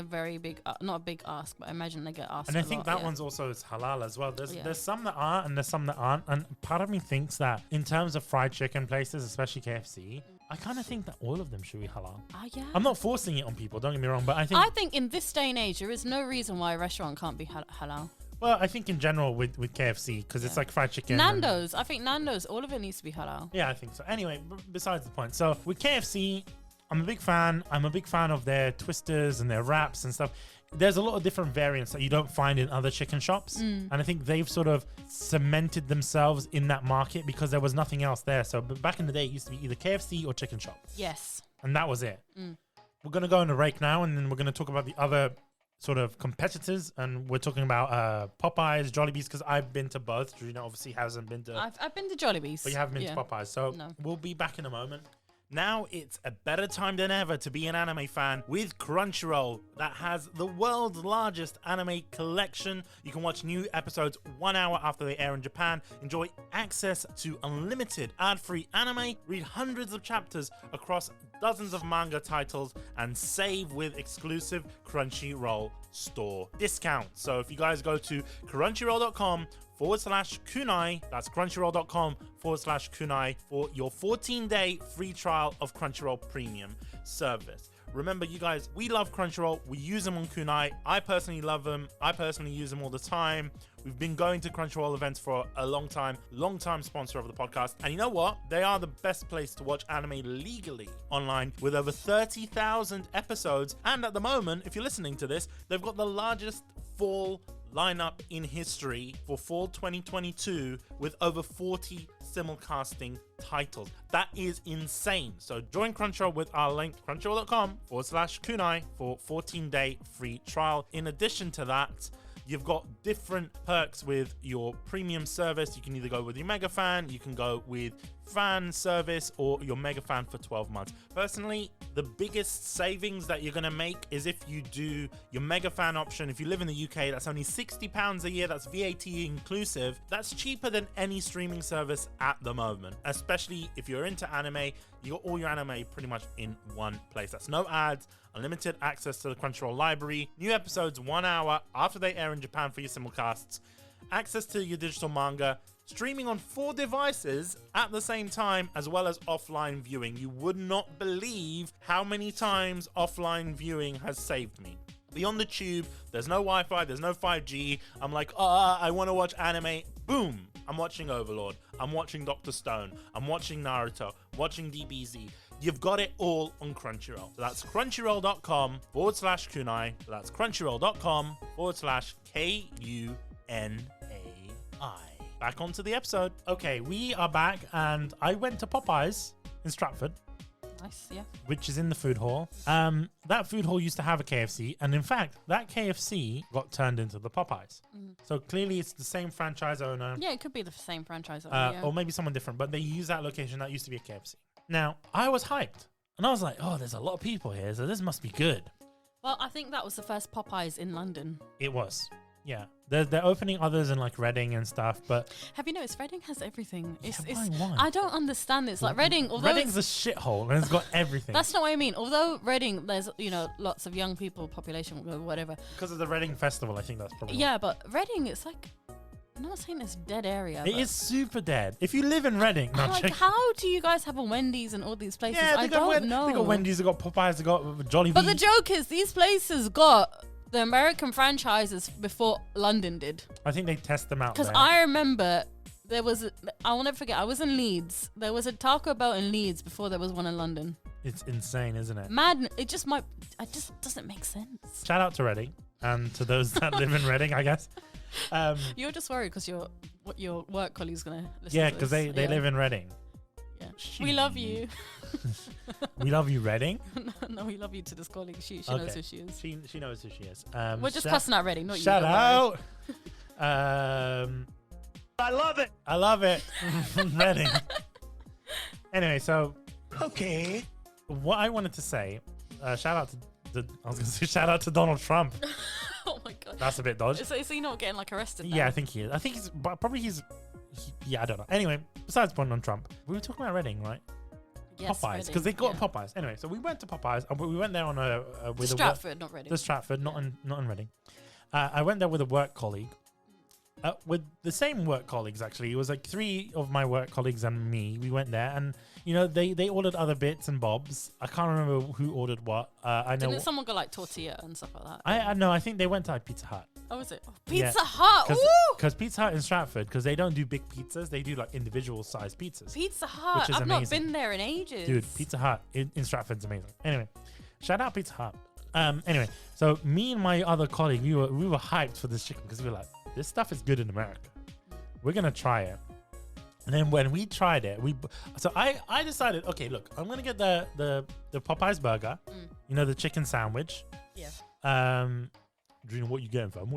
very big, not a big ask, but I imagine they get asked. And I a think lot, that one's also is halal as well. Yeah. There's some that are and there's some that aren't. And part of me thinks that in terms of fried chicken places, especially KFC, I kind of think that all of them should be halal. Yeah. I'm not forcing it on people, don't get me wrong, but I think in this day and age, there is no reason why a restaurant can't be halal. Well, I think in general with KFC, because it's like fried chicken. Nando's, I think Nando's, all of it needs to be halal. Yeah, I think so. Anyway, besides the point. So with KFC, I'm a big fan. I'm a big fan of their twisters and their wraps and stuff. There's a lot of different variants that you don't find in other chicken shops. And I think they've sort of cemented themselves in that market because there was nothing else there. So but back in the day, it used to be either KFC or chicken shop. Yes. And that was it. We're going to go on a break now, and then we're going to talk about the other sort of competitors. And we're talking about Popeyes, Jollibees, because I've been to both. Georgina obviously hasn't been to... I've been to Jollibees. But you haven't been to Popeyes. So we'll be back in a moment. Now it's a better time than ever to be an anime fan with Crunchyroll that has the world's largest anime collection. You can watch new episodes 1 hour after they air in Japan, enjoy access to unlimited ad-free anime, read hundreds of chapters across dozens of manga titles, and save with exclusive Crunchyroll store discounts. So if you guys go to crunchyroll.com/kunai, that's crunchyroll.com/kunai for your 14-day free trial of Crunchyroll Premium service. Remember, you guys, we love Crunchyroll. We use them on Kunai. I personally love them. I personally use them all the time. We've been going to Crunchyroll events for a long time sponsor of the podcast. And you know what? They are the best place to watch anime legally online with over 30,000 episodes. And at the moment, if you're listening to this, they've got the largest fall lineup in history for fall 2022 with over 40 simulcasting titles. That is insane. So join Crunchyroll with our link, crunchyroll.com/kunai for 14-day free trial. In addition to that, you've got different perks with your premium service. You can either go with your mega fan, you can go with fan service, or your mega fan for 12 months. Personally, The biggest savings that you're going to make is if you do your mega fan option. If you live in the UK, that's only £60 a year. That's VAT inclusive. That's cheaper than any streaming service at the moment, especially if you're into anime. You got all your anime pretty much in one place. That's no ads, unlimited access to the Crunchyroll library, new episodes 1 hour after they air in Japan for your simulcasts, access to your digital manga, streaming on 4 devices at the same time, as well as offline viewing. You would not believe how many times offline viewing has saved me. Beyond the tube, there's no Wi-Fi, there's no 5G. I'm like, I want to watch anime. Boom, I'm watching Overlord. I'm watching Dr. Stone. I'm watching Naruto, watching DBZ. You've got it all on Crunchyroll. So that's crunchyroll.com/kunai. That's crunchyroll.com/KUNAI. Back onto the episode. Okay, we are back, and I went to Popeyes in Stratford, Nice, yeah. which is in the food hall. That food hall used to have a KFC, and in fact, that KFC got turned into the Popeyes. So clearly, it's the same franchise owner, Yeah, it could be the same franchise. Yeah. or maybe someone different, but they use that location that used to be a KFC. Now, I was hyped, and I was like, "Oh, there's a lot of people here, so this must be good." Well, I think that was the first Popeyes in London. It was. Yeah, they're opening others in like Reading and stuff, but Have you noticed Reading has everything? Yeah, It's why? I don't understand this. Like Reading, although Reading's a shithole and it's got everything. that's not what I mean. Although Reading, there's lots of young people, population, whatever. Because of the Reading Festival, I think that's probably Yeah, but Reading, it's like, I'm not saying it's dead area. It but is super dead. If you live in Reading, no, like, check. how do you guys have a Wendy's and all these places? Yeah, I don't know. They got Wendy's, they got Popeyes, they got Jollibee. But the joke is, these places got the American franchises before London did. I think they test them out Because there. I remember there was, I will never forget, I was in Leeds. There was a Taco Bell in Leeds before there was one in London. It's insane, isn't it? Mad, it just doesn't make sense. Shout out to Reading and to those that live in Reading, I guess. You're just worried because your work colleague's going to listen Yeah, to because this. they live in Reading. Yeah. We love you. We love you, Reading. No, we love you to this colleague. She Okay. knows who she is. She knows who she is. We're just cussing out Reading, not you. Shout don't worry. out. I love it. I love it. Reading. Anyway, so Okay. what I wanted to say, shout out to I was going to say shout out to Donald Trump. Oh my god. That's a bit dodgy. Is he not getting like arrested now? Yeah, I think he is. I think yeah, I don't know. Anyway, besides point on Trump, we were talking about Reading, right? Yes, Popeyes, Reading, because they got yeah. Popeyes. Anyway, so we went to Popeyes. We went there on with Stratford, not Reading. the Stratford, not in Reading. I went there with a work colleague. With the same work colleagues, actually. It was like 3 of my work colleagues and me. We went there, and they ordered other bits and bobs. I can't remember who ordered what. I know. Didn't someone go like tortilla and stuff like that? I know. I think they went to like Pizza Hut. Oh, is it? Oh, Yeah. Pizza Hut. Ooh! Because Pizza Hut in Stratford, because they don't do big pizzas, they do like individual sized pizzas. Pizza Hut. Which is I've not amazing. been there in ages. Dude, Pizza Hut in Stratford's amazing. Anyway, shout out Pizza Hut. Anyway, so me and my other colleague, we were hyped for this chicken because we were like, this stuff is good in America. We're gonna try it. And then when we tried it, I decided, okay, look, I'm gonna get the Popeyes burger, the chicken sandwich. Yeah. Dream, what you getting from?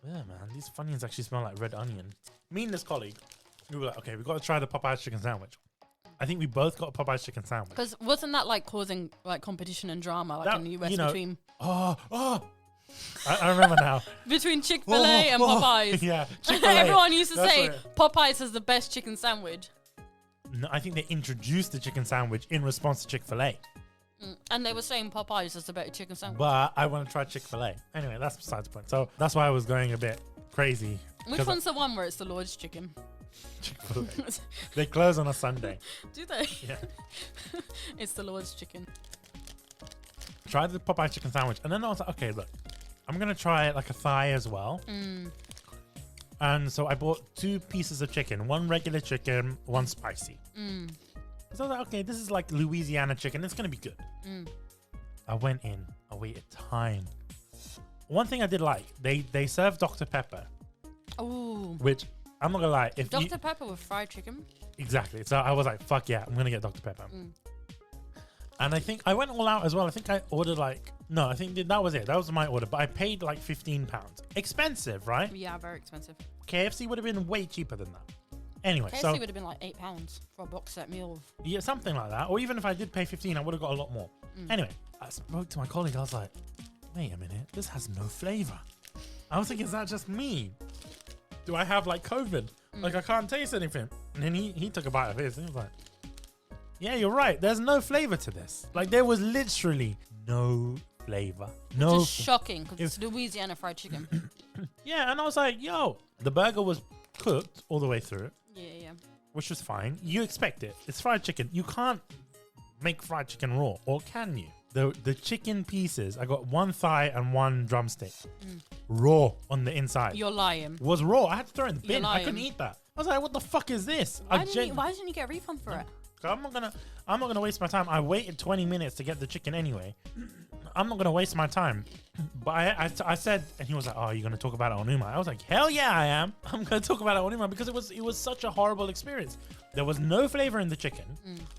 Yeah, man, these Funyuns actually smell like red onion. Me and this colleague, we were like, okay, we got to try the Popeyes chicken sandwich. I think we both got a Popeyes chicken sandwich. Because wasn't that like causing like competition and drama like in the US between I remember now. between Chick-fil-A and Popeyes? Yeah, Chick-fil-A. Everyone used to That's say what Popeyes has the best chicken sandwich. No, I think they introduced the chicken sandwich in response to Chick-fil-A. And they were saying Popeyes is the better chicken sandwich. But I want to try Chick-fil-A. Anyway, that's besides the point. So that's why I was going a bit crazy. Which one's the one where it's the Lord's chicken? Chick-fil-A. They close on a Sunday. Do they? Yeah. It's the Lord's chicken. Tried the Popeye chicken sandwich. And then I was like, okay, look, I'm going to try like a thigh as well. And so I bought 2 pieces of chicken, 1 regular chicken, 1 spicy. So I was like, okay, this is like Louisiana chicken. It's going to be good. I went in. I waited time. One thing I did like, they served Dr. Pepper. Ooh. Which, I'm not going to lie. If Dr. Pepper with fried chicken? Exactly. So I was like, fuck yeah, I'm going to get Dr. Pepper. And I think I went all out as well. I think I ordered I think that was it. That was my order. But I paid like £15. Expensive, right? Yeah, very expensive. KFC would have been way cheaper than that. Anyway, KFC so would have been like £8 for a box set meal. yeah, something like that. Or even if I did pay 15, I would have got a lot more. Anyway, I spoke to my colleague. I was like, wait a minute, this has no flavor. I was thinking, is that just me? Do I have like COVID? Like I can't taste anything. And then he took a bite of his and he was like, yeah, you're right. There's no flavor to this. Like there was literally no flavor. No. Just shocking because it's Louisiana fried chicken. Yeah, and I was like, yo, the burger was cooked all the way through, Yeah. which was fine. You expect it. It's fried chicken. You can't make fried chicken raw, or can you? The chicken pieces, I got one thigh and one drumstick. Raw on the inside. You're lying. Was raw. I had to throw it in the bin. I lying. couldn't eat that. I was like, what the fuck is this? Why didn't you get a refund for it? I'm not gonna waste my time. I waited 20 minutes to get the chicken anyway. I'm not gonna waste my time. But I said, and he was like, "Oh, you're gonna talk about it on Umai?" I was like, "Hell yeah, I am. I'm gonna talk about it on Umai because it was such a horrible experience. There was no flavor in the chicken,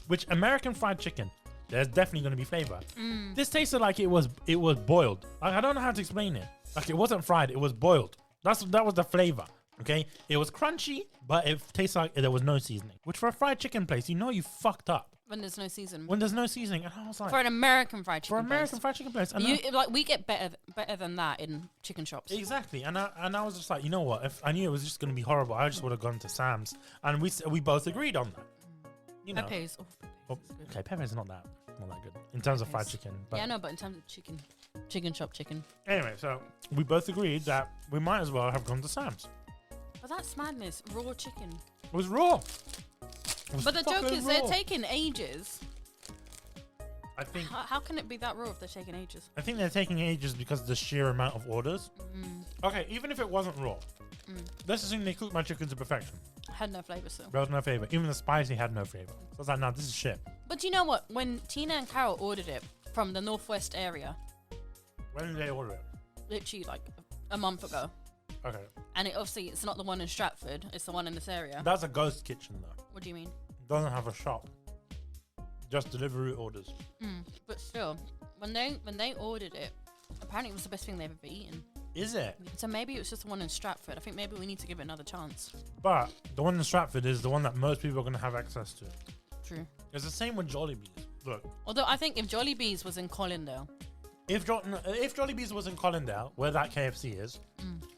which American fried chicken, there's definitely gonna be flavor. This tasted like it was boiled. Like I don't know how to explain it. Like it wasn't fried, it was boiled. That was the flavor. Okay, it was crunchy, but it tastes like there was no seasoning. Which for a fried chicken place, you fucked up When there's no season. when there's no seasoning. And I was like, For an American fried chicken for American place. fried chicken place, and We get better than that in chicken shops. exactly. And I was just like, you know what? If I knew it was just gonna be horrible, I just would have gone to Sam's. And we both agreed on that. You know, Pepe's. Oh, okay, Pepe's not that good in terms of fried chicken. But Yeah, no, but in terms of chicken shop chicken. anyway, so we both agreed that we might as well have gone to Sam's. But that's madness. Raw chicken. It was raw. It was But the joke fucking is they're raw. taking ages. I think How can it be that raw if they're taking ages? they're taking ages because of the sheer amount of orders. Okay, even if it wasn't raw, let's assume they cooked my chicken to perfection. Had no flavour still. There was no flavor. Even the spicy had no flavor. So I was like, nah, this is shit. But you know what? When Tina and Carol ordered it from the Northwest area, When did they order it? literally like a month ago, Okay. and it's not the one in Stratford, it's the one in this area. That's a ghost kitchen though. What do you mean? Doesn't have a shop. Just delivery orders. But still, when they ordered it, apparently it was the best thing they've ever eaten. Is it? So maybe it was just the one in Stratford. I think maybe we need to give it another chance. But the one in Stratford is the one that most people are going to have access to. True. It's the same with Jollibees. Look, Although I think if Jollibees was in Collindale, if Jollibees was in Collindale, where that KFC is,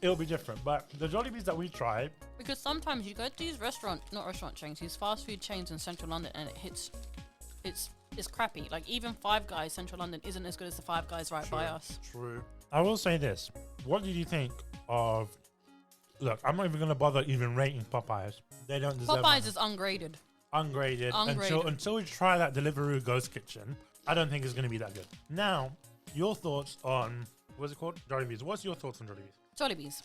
it'll be different. But the Jollibees that we tried, because sometimes you go to these not restaurant chains, these fast food chains in central London, and it's crappy. Like even Five Guys Central London isn't as good as the Five Guys right by us. True. I will say this. What did you think of... Look, I'm not even going to bother even rating Popeyes. They don't deserve Popeyes is ungraded. ungraded. Ungraded. Until we try that Deliveroo Ghost Kitchen, I don't think it's going to be that good. Now, your thoughts on... What's it called? Jollibees. What's your thoughts on Jollibees? Jollibees.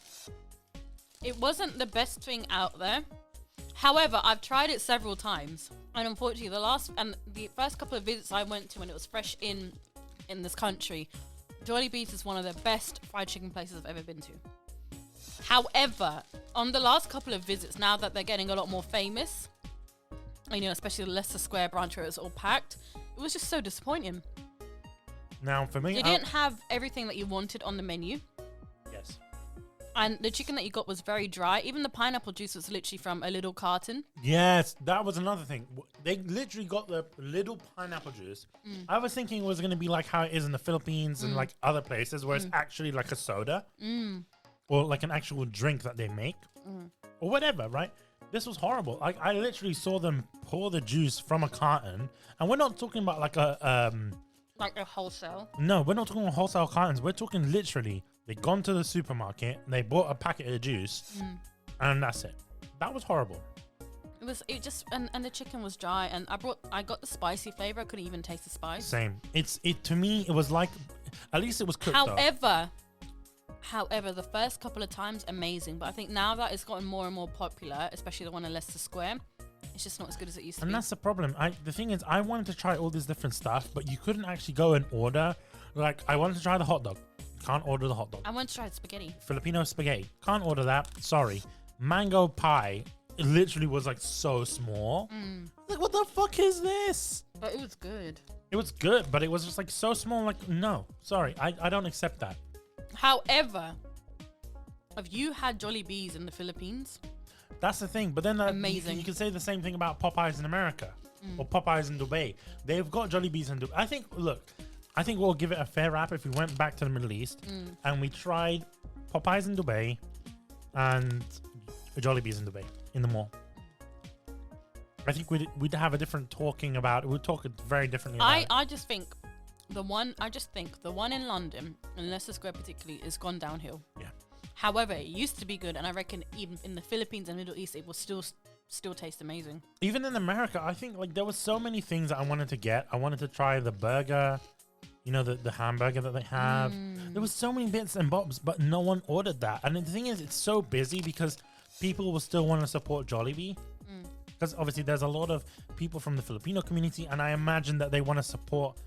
It wasn't the best thing out there. However, I've tried it several times, and unfortunately, the first couple of visits I went to when it was fresh in this country, Jollibees is one of the best fried chicken places I've ever been to. However, on the last couple of visits, now that they're getting a lot more famous, especially the Leicester Square branch where it was all packed, it was just so disappointing. Now, for me... They didn't have everything that you wanted on the menu. Yes. And the chicken that you got was very dry. Even the pineapple juice was literally from a little carton. Yes, that was another thing. They literally got the little pineapple juice. I was thinking it was going to be like how it is in the Philippines and like other places where it's actually like a soda or like an actual drink that they make or whatever, right? This was horrible. Like I literally saw them pour the juice from a carton, and we're not talking about like a like a wholesale. No, we're not talking about wholesale cartons. We're talking literally they'd gone to the supermarket, they bought a packet of juice, and that's it. That was horrible. It just and the chicken was dry, and I got the spicy flavor. I couldn't even taste the spice. Same. To me it was like, at least it was cooked up. However, the first couple of times amazing, but I think now that it's gotten more and more popular, especially the one in Leicester Square, it's just not as good as it used to be. And that's the problem. The thing is, I wanted to try all this different stuff, but you couldn't actually go and order. Like, I wanted to try the hot dog. Can't order the hot dog. I want to try spaghetti. Filipino spaghetti. Can't order that. Sorry. Mango pie. It literally was like so small. Like, what the fuck is this? But it was good. It was good, but it was just like so small. Like, no. Sorry. I don't accept that. However, have you had Jollibees in the Philippines? That's the thing. But then Amazing. You can say the same thing about Popeyes in America or Popeyes in Dubai. They've got Jollibees in Dubai. I think we'll give it a fair rap if we went back to the Middle East and we tried Popeyes in Dubai and Jollibees in Dubai in the mall. I think we'd have a different talking about it. We'd talk very differently about it. I just think the one in London, in Leicester Square particularly, has gone downhill. Yeah. However, it used to be good, and I reckon even in the Philippines and Middle East, it will still taste amazing. Even in America, I think like there was so many things that I wanted to get. I wanted to try the burger, you know, the hamburger that they have. There was so many bits and bobs, but no one ordered that. And the thing is, it's so busy because people will still want to support Jollibee. Because obviously there's a lot of people from the Filipino community, and I imagine that they want to support,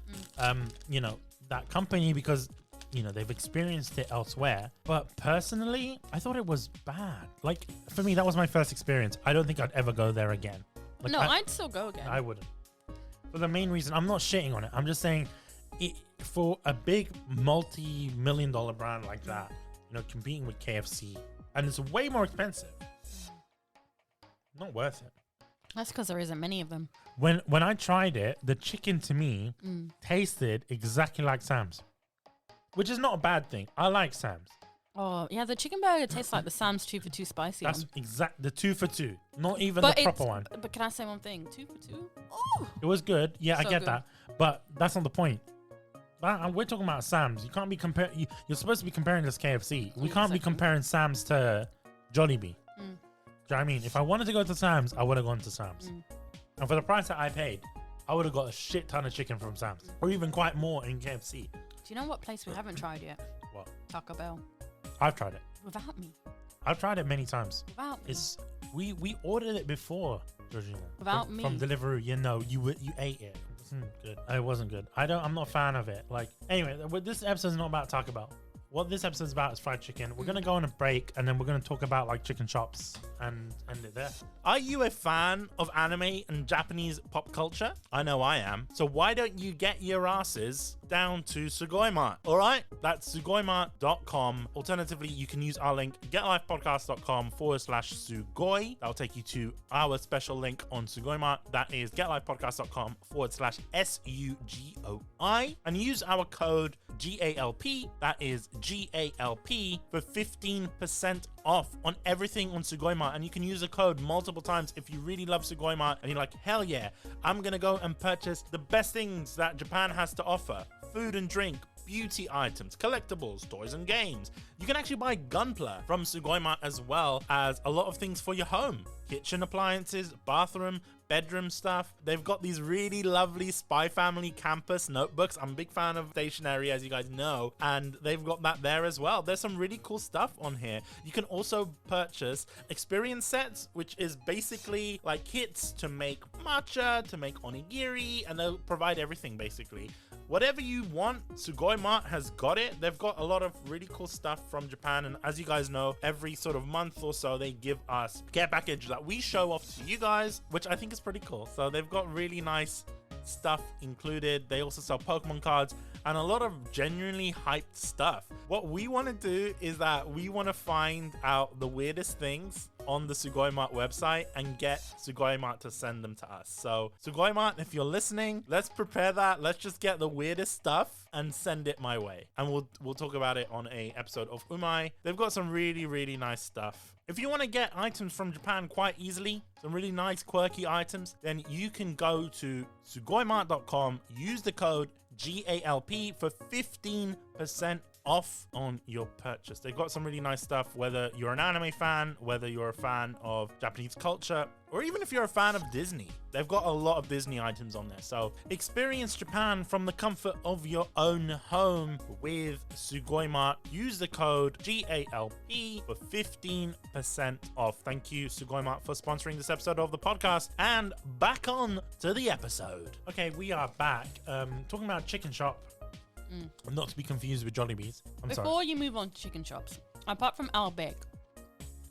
you know, that company because, you know, they've experienced it elsewhere. But personally, I thought it was bad. Like, for me, that was my first experience. I don't think I'd ever go there again. Like, I'd still go again. I wouldn't. For the main reason, I'm not shitting on it. I'm just saying, for a big multi-million-dollar brand like that, you know, competing with KFC, and it's way more expensive. Not worth it. That's because there isn't many of them. When I tried it, the chicken to me tasted exactly like Sam's, which is not a bad thing. I like Sam's. Oh, yeah, the chicken burger tastes like the Sam's 2 for 2 spicy That's one. the 2 for 2, not even But the proper one. But can I say one thing? 2 for 2? Oh! It was good. Yeah, I So get good. that. But that's not the point. We're talking about Sam's. You can't be comparing. You're supposed to be comparing this KFC. We can't be Exactly. comparing Sam's to Jollibee. Do you know what I mean? If I wanted to go to Sam's, I would have gone to Sam's. And for the price that I paid, I would have got a shit ton of chicken from Sam's. Or even quite more in KFC. Do you know what place we haven't tried yet? What? Taco Bell. I've tried it. Without me. I've tried it many times. Without me. It's we ordered it before, Georgina. Without from, me. From Deliveroo. You know, you ate it. It wasn't good. It wasn't good. I'm not a fan of it. Like, anyway, this episode's not about Taco Bell. What this episode's about is fried chicken. We're going to go on a break and then we're going to talk about like chicken shops and end it there. Are you a fan of anime and Japanese pop culture? I know I am. So why don't you get your asses down to Sugoimart? All right, that's sugoimart.com. Alternatively, you can use our link getlifepodcast.com/Sugoi. That'll take you to our special link on Sugoimart. That is getlifepodcast.com/SUGOI. And use our code GALP. That is GALP for 15% off on everything on Sugoimart. And you can use the code multiple times if you really love Sugoimart and you're like, hell yeah, I'm gonna go and purchase the best things that Japan has to offer: food and drink, beauty items, collectibles, toys and games. You can actually buy gunpla from Sugoimart, as well as a lot of things for your home: kitchen appliances, bathroom, bedroom stuff. They've got these really lovely Spy Family campus notebooks. I'm a big fan of stationery, as you guys know, and they've got that there as well. There's some really cool stuff on here. You can also purchase experience sets, which is basically like kits to make matcha, to make onigiri, and they'll provide everything basically. Whatever you want, Sugoimart has got it. They've got a lot of really cool stuff from Japan, and as you guys know, every sort of month or so they give us care package that we show off to you guys, which I think is pretty cool. So they've got really nice stuff included. They also sell Pokemon cards and a lot of genuinely hyped stuff. What we want to do is that we want to find out the weirdest things on the Sugoimart website and get Sugoimart to send them to us. So Sugoimart, if you're listening, let's prepare that. Let's just get the weirdest stuff and send it my way, and we'll talk about it on a episode of Umai. They've got some really nice stuff. If you want to get items from Japan quite easily, some really nice quirky items, then you can go to sugoimart.com, use the code GALP for 15% off on your purchase. They've got some really nice stuff, whether you're an anime fan, whether you're a fan of Japanese culture, or even if you're a fan of Disney. They've got a lot of Disney items on there. So experience Japan from the comfort of your own home with Sugoimart. Use the code GALP for 15% off. Thank you, Sugoimart, for sponsoring this episode of the podcast. And back on to the episode. Okay, we are back talking about chicken shop. Not to be confused with Jollibees. Before you move on to chicken shops, apart from Albec,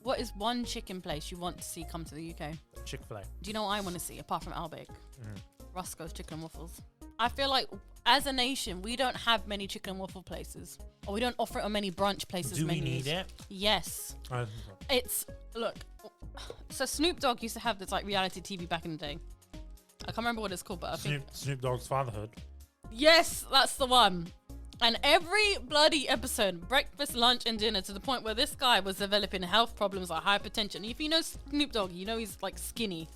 what is one chicken place you want to see come to the UK? Chick-fil-A. Do you know what I want to see apart from Albec? Roscoe's Chicken and Waffles. I feel like as a nation, we don't have many chicken and waffle places, or we don't offer it on many brunch places. Do we menus. need it? Yes. It's look. So Snoop Dogg used to have this like reality TV back in the day. I can't remember what it's called, but I think Snoop Dogg's Fatherhood. yes, that's the one. And every bloody episode, breakfast, lunch, and dinner, to the point where this guy was developing health problems like hypertension. If you know Snoop Dogg, you know he's like skinny,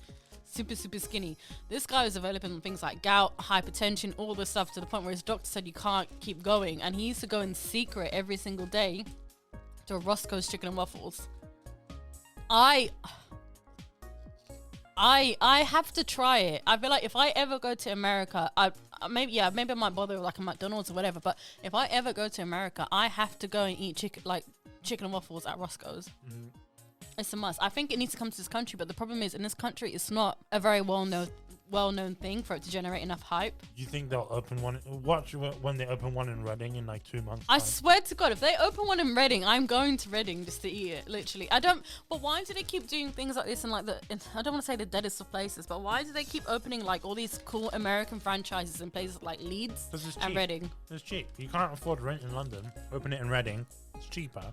super skinny. This guy was developing things like gout, hypertension, all this stuff, to the point where his doctor said you can't keep going. And he used to go in secret every single day to Roscoe's Chicken and Waffles. I have to try it. I feel like if I ever go to America, maybe I might bother like a McDonald's or whatever. But if I ever go to America, I have to go and eat chicken and waffles at Roscoe's. Mm. It's a must. I think it needs to come to this country, but the problem is in this country, it's not a very well-known thing for it to generate enough hype. Do you think they'll open one? Watch when they open one in Reading in like 2 months. I swear to God, if they open one in Reading, I'm going to Reading just to eat it. Literally, I don't. But why do they keep doing things like this in like I don't want to say the deadest of places, but why do they keep opening like all these cool American franchises in places like Leeds and Reading? It's cheap. You can't afford rent in London. Open it in Reading. It's cheaper.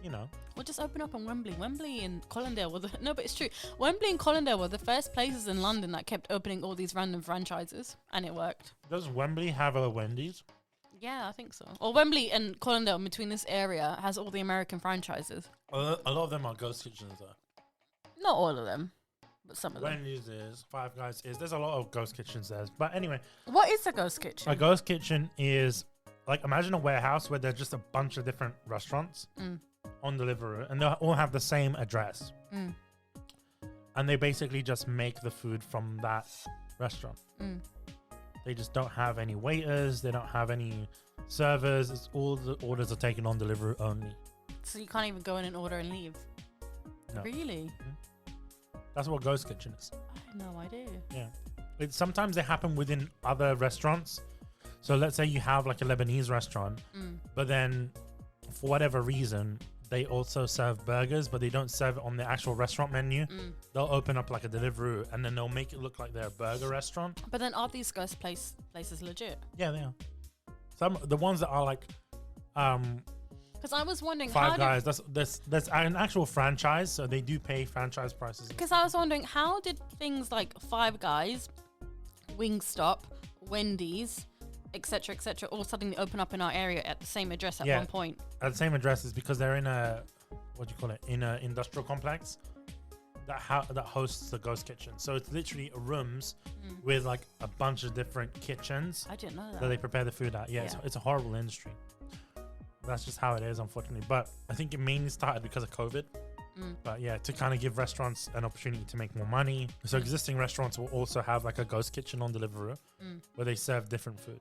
You know. Or just open up in Wembley. Wembley and Colindale but it's true. Wembley and Colindale were the first places in London that kept opening all these random franchises, and it worked. Does Wembley have a Wendy's? Yeah, I think so. Or Wembley and Colindale, between this area, has all the American franchises. A lot of them are ghost kitchens, though. Not all of them, but some of them. Wendy's is, Five Guys is. There's a lot of ghost kitchens there. But anyway. What is a ghost kitchen? A ghost kitchen is, like, imagine a warehouse where there's just a bunch of different restaurants. On Deliveroo, and they all have the same address, and they basically just make the food from that restaurant. They just don't have any waiters, they don't have any servers. It's all the orders are taken on Deliveroo only. So you can't even go in and order and leave? No. Really? That's what ghost kitchen is. I had no idea. Yeah, sometimes they happen within other restaurants. So let's say you have like a Lebanese restaurant, but then for whatever reason they also serve burgers, but they don't serve it on the actual restaurant menu. They'll open up like a Deliveroo, and then they'll make it look like they're a burger restaurant. But then are these ghost places legit? Yeah, they are. Some the ones that are like, because I was wondering, Five Guys. That's an actual franchise, so they do pay franchise prices. Because I was wondering, how did things like Five Guys, Wingstop, Wendy's, etc., all suddenly open up in our area at the same address at one point? At the same address is because they're in a in a industrial complex that hosts the ghost kitchen. So it's literally rooms with like a bunch of different kitchens. I didn't know that they prepare the food at. Yeah. It's a horrible industry. That's just how it is, unfortunately. But I think it mainly started because of COVID. But yeah, to kind of give restaurants an opportunity to make more money. So existing restaurants will also have like a ghost kitchen on Deliveroo where they serve different food.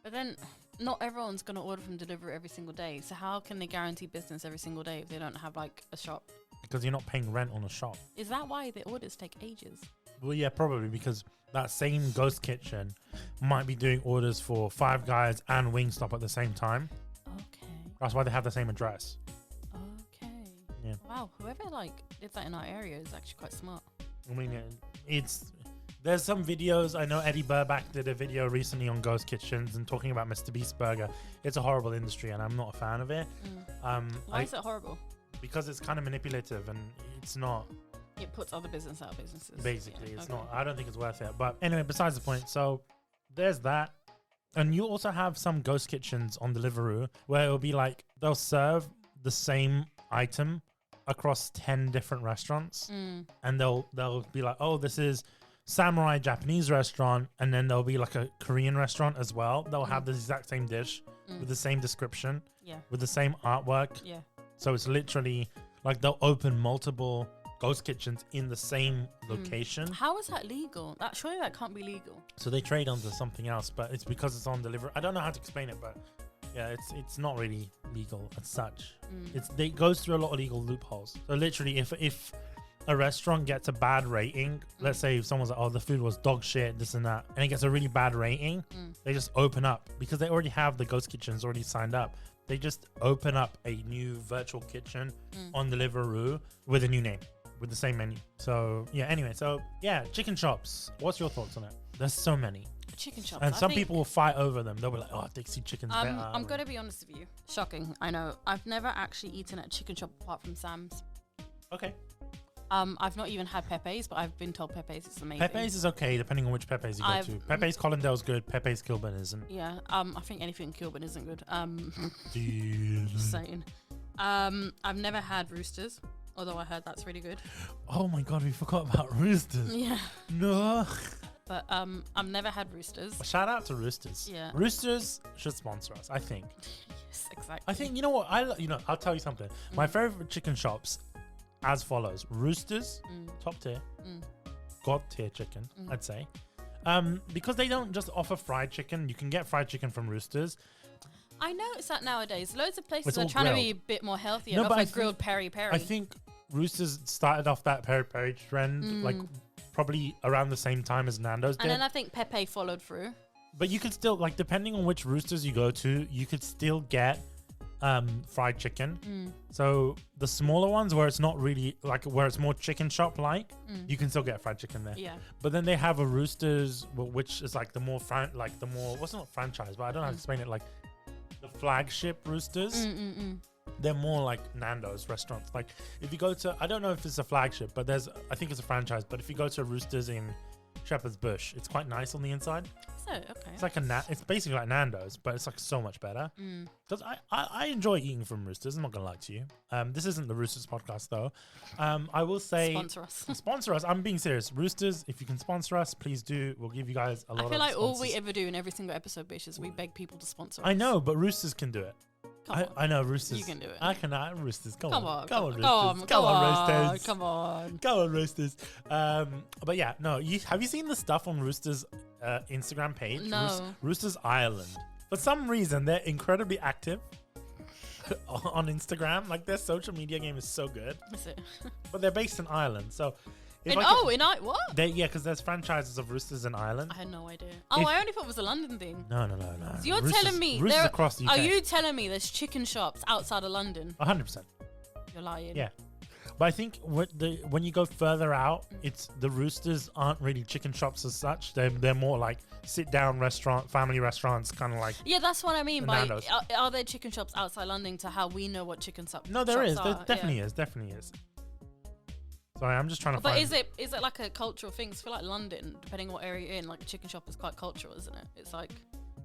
But then not everyone's going to order from Deliveroo every single day. So how can they guarantee business every single day if they don't have like a shop? Because you're not paying rent on a shop. Is that why the orders take ages? Well, yeah, probably because that same ghost kitchen might be doing orders for Five Guys and Wingstop at the same time. Okay. That's why they have the same address. Okay. Yeah. Wow, whoever like did that in our area is actually quite smart. I mean, there's some videos. I know Eddie Burback did a video recently on ghost kitchens and talking about Mr. Beast Burger. It's a horrible industry, and I'm not a fan of it. Why is it horrible? Because it's kind of manipulative, and it's not. It puts other business out of businesses. Basically, it's not. I don't think it's worth it. But anyway, besides the point. So there's that. And you also have some ghost kitchens on Deliveroo where it'll be like they'll serve the same item across 10 different restaurants, and they'll be like, oh, this is samurai Japanese restaurant, and then there'll be like a Korean restaurant as well. They'll have the exact same dish with the same description, with the same artwork. So it's literally like they'll open multiple ghost kitchens in the same location. How is that legal? Surely that can't be legal. So they trade under something else, but it's because it's on Deliveroo. I don't know how to explain it, but yeah, it's not really legal as such. It goes through a lot of legal loopholes. So literally, if a restaurant gets a bad rating, let's say if someone's like, oh, the food was dog shit, this and that, and it gets a really bad rating, they just open up, because they already have the ghost kitchens already signed up. They just open up a new virtual kitchen on Deliveroo with a new name, with the same menu. So yeah, anyway, so yeah, chicken shops. What's your thoughts on it? There's so many. Chicken shops. And I some think, people will fight over them. They'll be like, "Oh, Dixie chicken's better." I'm gonna be honest with you. Shocking, I know. I've never actually eaten at a chicken shop apart from Sam's. Okay. I've not even had Pepe's, but I've been told Pepe's is amazing. Pepe's is okay, depending on which Pepe's you go to. Pepe's Collindale's good. Pepe's Kilburn isn't. Yeah. I think anything in Kilburn isn't good. Dude. Just saying. I've never had Roosters, although I heard that's really good. Oh my god, we forgot about Roosters. Yeah. No. But I've never had Roosters. Shout out to Roosters. Yeah. Roosters should sponsor us, I think. Yes, exactly. I think, you know what? I'll tell you something. My favorite chicken shops as follows. Roosters, top tier. God tier chicken, I'd say. Because they don't just offer fried chicken. You can get fried chicken from Roosters. I noticed that nowadays. Loads of places It's are all trying to grilled. be a bit more healthier. No, No, but I like think- grilled peri-peri. I think Roosters started off that peri-peri trend, like probably around the same time as Nando's and did. then I think Pepe followed through. But you could still, like, depending on which Roosters you go to, you could still get fried chicken. So the smaller ones where it's not really, like, where it's more chicken shop like, you can still get fried chicken there. Yeah. But then they have a Roosters, which is like the more, what's not franchise, but I don't know how to explain it, like the flagship Roosters. They're more like Nando's restaurants. Like if you go to, I don't know if it's a flagship, but I think it's a franchise. But if you go to a Roosters in Shepherd's Bush, it's quite nice on the inside. So, okay. It's like it's basically like Nando's, but it's like so much better. Because I enjoy eating from Roosters. I'm not gonna lie to you. This isn't the Roosters podcast though. I will say Sponsor us. sponsor us. I'm being serious. Roosters, if you can sponsor us, please do. We'll give you guys a lot. I feel like all we sponsors. ever do in every single episode, Bish, is we beg people to sponsor us. I know, but Roosters can do it. Come on. I know Roosters. You can do it. I can. Roosters. Come Come on. on. Go on, Go on. Roosters. Go Go on, on. Roosters. Come on. Go on, Roosters. But yeah, no. Have you seen the stuff on Roosters' Instagram page? No. Roosters Ireland. For some reason, they're incredibly active on Instagram. Like their social media game is so good. Is it? But they're based in Ireland, so. What? Yeah, because there's franchises of Roosters in Ireland. I had no idea. Oh, If- I only thought it was a London thing. No. So you're Roosters- telling me Roosters across the UK. Are you telling me there's chicken shops outside of London? 100%. You're lying. Yeah. But I think when you go further out, it's the Roosters aren't really chicken shops as such. They're more like sit down restaurant, family restaurants, kind of like. Yeah, that's what I mean. The By Nando's. are there chicken shops outside London to how we know what chicken shops? No, there is. shops There are? definitely Yeah. is. Definitely is. Sorry, I'm just trying to But find. is it like a cultural thing? 'Cause I feel like London, depending on what area you're in, like a chicken shop is quite cultural, isn't it? It's like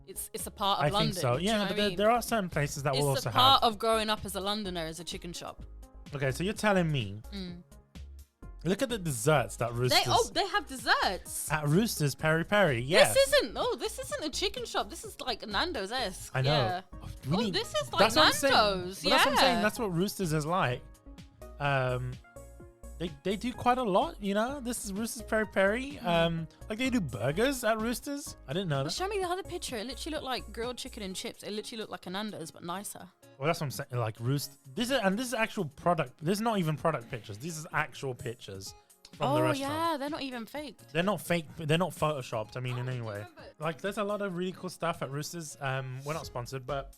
it's a part of I London. think so. do you know Yeah, what but I mean? there are certain places that will It's also a part have. of growing up as a Londoner is a chicken shop. Okay, so you're telling me. Look at the desserts that Roosters. They have desserts. At Roosters, peri-peri. Yes. This isn't a chicken shop. This is like Nando's-esque. I know. Yeah. We Oh, need- this is like that's what I'm saying. Nando's. But that's what I'm saying. Yeah. That's what Roosters is like. They do quite a lot, you know. This is Roosters peri-peri. Like they do burgers at Roosters. I didn't know Well, that. show me the other picture. It literally looked like grilled chicken and chips. It literally looked like a Nando's, but nicer. Well, that's what I'm saying. Like this is actual product. This is not even product pictures. These is actual pictures from the restaurant. Yeah, they're not even fake. They're not fake. They're not photoshopped. I mean, in any way. Like, there's a lot of really cool stuff at Roosters. We're not sponsored, but